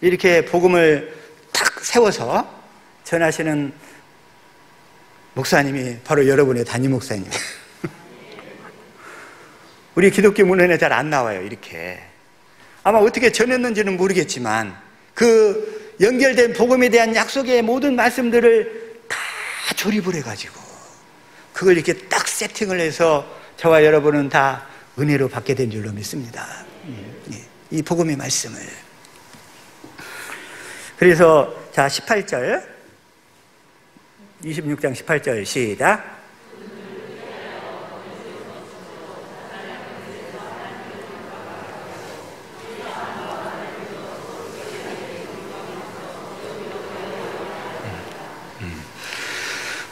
이렇게 복음을 탁 세워서 전하시는 목사님이 바로 여러분의 담임 목사님. 우리 기독교 문헌에 잘 안 나와요. 이렇게 아마 어떻게 전했는지는 모르겠지만 그 연결된 복음에 대한 약속의 모든 말씀들을 다 조립을 해가지고 그걸 이렇게 딱 세팅을 해서 저와 여러분은 다 은혜로 받게 된 줄로 믿습니다. 이 복음의 말씀을. 그래서 자, 18절, 26장 18절 시작.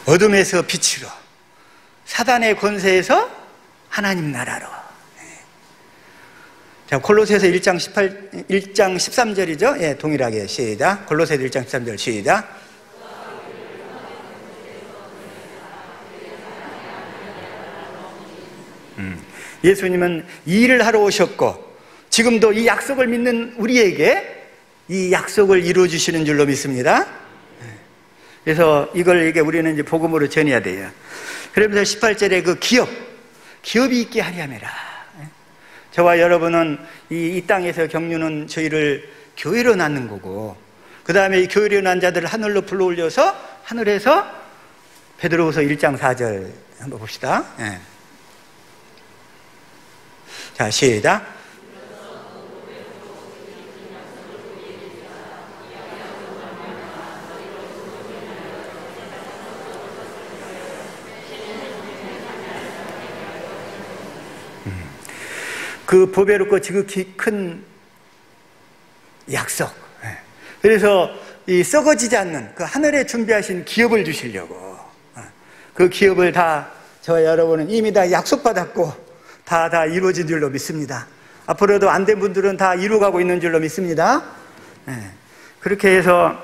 어둠에서 빛으로, 사단의 권세에서 하나님 나라로. 자, 골로새서 1장 13절이죠? 예, 동일하게 시작. 골로새서 1장 13절 시작. 예수님은 이 일을 하러 오셨고 지금도 이 약속을 믿는 우리에게 이 약속을 이루어 주시는 줄로 믿습니다. 그래서 이걸 우리는 이제 복음으로 전해야 돼요. 그러면서 18절에 그 기업이 있게 하려매라. 저와 여러분은 이 땅에서 경륜은 저희를 교회로 낳는 거고, 그 다음에 이 교회로 난 자들을 하늘로 불러올려서 하늘에서 베드로후서 1장 4절 한번 봅시다. 자, 시작. 그 보배롭고 지극히 큰 약속. 그래서 이 썩어지지 않는 그 하늘에 준비하신 기업을 주시려고, 그 기업을 다 저와 여러분은 이미 다 약속받았고 다 이루어진 줄로 믿습니다. 앞으로도 안 된 분들은 다 이루어가고 있는 줄로 믿습니다. 그렇게 해서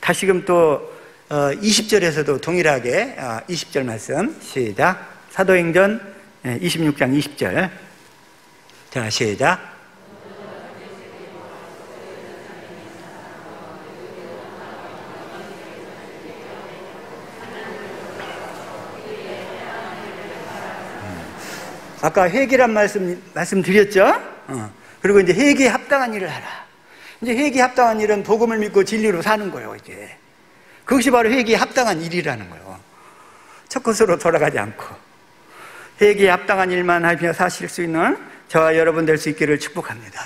다시금 또 20절에서도 동일하게 20절 말씀 시작. 사도행전 26장 20절. 자, 시작. 아까 회개란 말씀 드렸죠? 그리고 이제 회개에 합당한 일을 하라. 이제 회개에 합당한 일은 복음을 믿고 진리로 사는 거예요, 이제. 그것이 바로 회개에 합당한 일이라는 거예요. 첫 것으로 돌아가지 않고. 회개에 합당한 일만 하며 사실 수 있는 저와 여러분 될 수 있기를 축복합니다.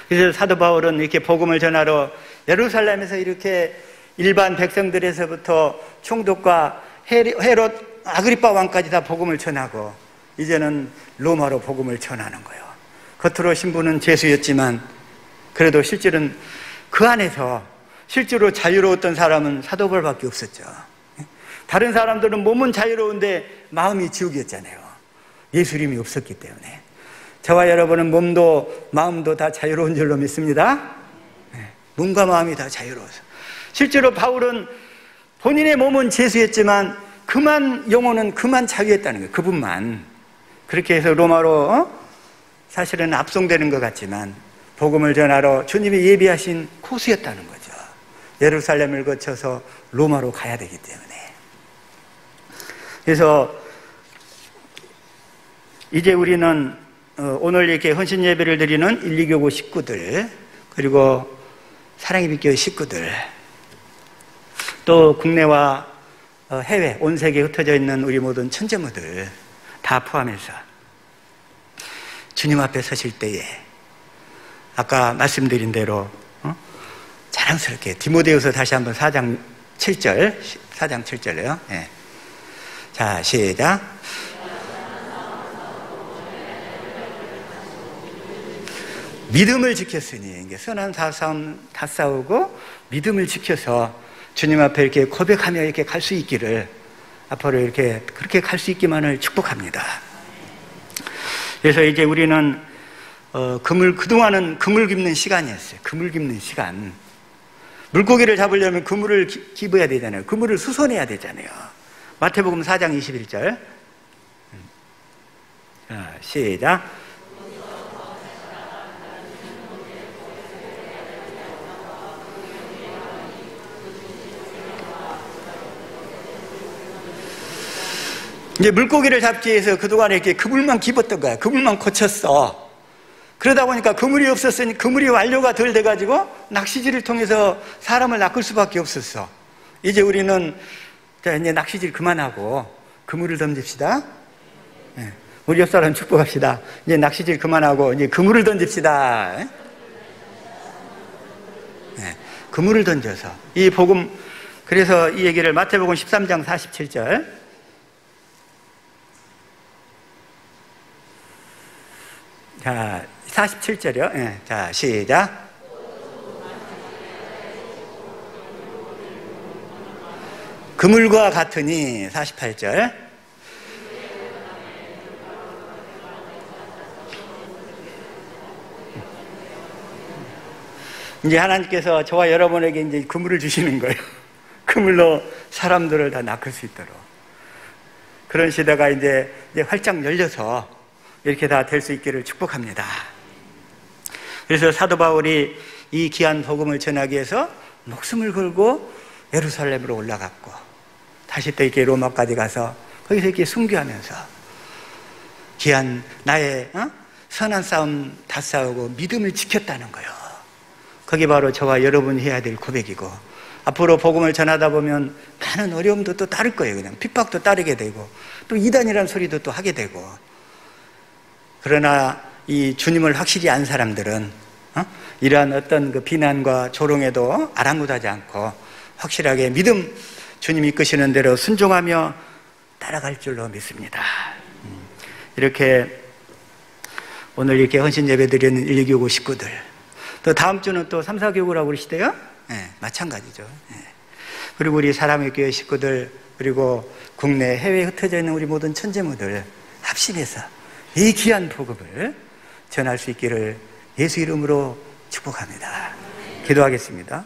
그래서 사도 바울은 이렇게 복음을 전하러 예루살렘에서 이렇게 일반 백성들에서부터 총독과 헤롯 아그리파 왕까지 다 복음을 전하고 이제는 로마로 복음을 전하는 거예요. 겉으로 신부는 죄수였지만 그래도 실제로는 그 안에서 실제로 자유로웠던 사람은 사도 바울밖에 없었죠. 다른 사람들은 몸은 자유로운데 마음이 지옥이었잖아요. 예수님이 없었기 때문에. 저와 여러분은 몸도 마음도 다 자유로운 줄로 믿습니다. 몸과 마음이 다 자유로워서. 실제로 바울은 본인의 몸은 죄수였지만 그만 영혼은 그만 자유했다는 거예요. 그분만. 그렇게 해서 로마로 사실은 압송되는 것 같지만 복음을 전하러 주님이 예비하신 코스였다는 거죠. 예루살렘을 거쳐서 로마로 가야 되기 때문에. 그래서 이제 우리는 오늘 이렇게 헌신 예배를 드리는 1, 2교구 식구들, 그리고 사랑의 빛교회 식구들, 또 국내와 해외, 온 세계에 흩어져 있는 우리 모든 천재무들 다 포함해서 주님 앞에 서실 때에 아까 말씀드린 대로 자랑스럽게 디모데후서 다시 한번 4장 7절이요. 네. 자, 시작. 믿음을 지켰으니, 선한 싸움 다 싸우고 믿음을 지켜서 주님 앞에 이렇게 고백하며 이렇게 갈 수 있기를, 앞으로 이렇게 그렇게 갈 수 있기만을 축복합니다. 그래서 이제 우리는 그동안은 그물 깁는 시간이었어요. 그물 깁는 시간. 물고기를 잡으려면 그물을 깁어야 되잖아요. 그물을 수선해야 되잖아요. 마태복음 4장 21절. 자, 시작. 이제 물고기를 잡기 위해서 그동안에 이렇게 그물만 깁었던 거야. 그물만 고쳤어. 그러다 보니까 그물이 없었으니 그물이 완료가 덜 돼가지고 낚시질을 통해서 사람을 낚을 수밖에 없었어. 이제 우리는 자, 이제 낚시질 그만하고 그물을 던집시다. 네. 우리 옆 사람 축복합시다. 이제 낚시질 그만하고 이제 그물을 던집시다. 네. 그물을 던져서 이 복음, 그래서 이 얘기를 마태복음 13장 47절. 자, 47절이요. 네. 자, 시작. 그물과 같으니 48절. 이제 하나님께서 저와 여러분에게 이제 그물을 주시는 거예요. 그물로 사람들을 다 낚을 수 있도록. 그런 시대가 이제 활짝 열려서 이렇게 다 될 수 있기를 축복합니다. 그래서 사도 바울이 이 귀한 복음을 전하기 위해서 목숨을 걸고 예루살렘으로 올라갔고, 다시 또 이렇게 로마까지 가서 거기서 이렇게 순교하면서 귀한 나의 선한 싸움 다 싸우고 믿음을 지켰다는 거예요. 그게 바로 저와 여러분이 해야 될 고백이고, 앞으로 복음을 전하다 보면 많은 어려움도 또 따를 거예요. 그냥 핍박도 따르게 되고, 또 이단이라는 소리도 또 하게 되고. 그러나 이 주님을 확실히 안 사람들은 이러한 어떤 그 비난과 조롱에도 아랑곳하지 않고 확실하게 믿음, 주님 이끄시는 대로 순종하며 따라갈 줄로 믿습니다. 이렇게 오늘 이렇게 헌신 예배 드리는 1, 2교구 식구들, 또 다음 주는 또 3, 4교구라고 그러시대요? 네, 마찬가지죠. 네. 그리고 우리 사랑의 교회 식구들, 그리고 국내 해외에 흩어져 있는 우리 모든 천재무들 합심해서 이 귀한 복음을 전할 수 있기를 예수 이름으로 축복합니다. 기도하겠습니다.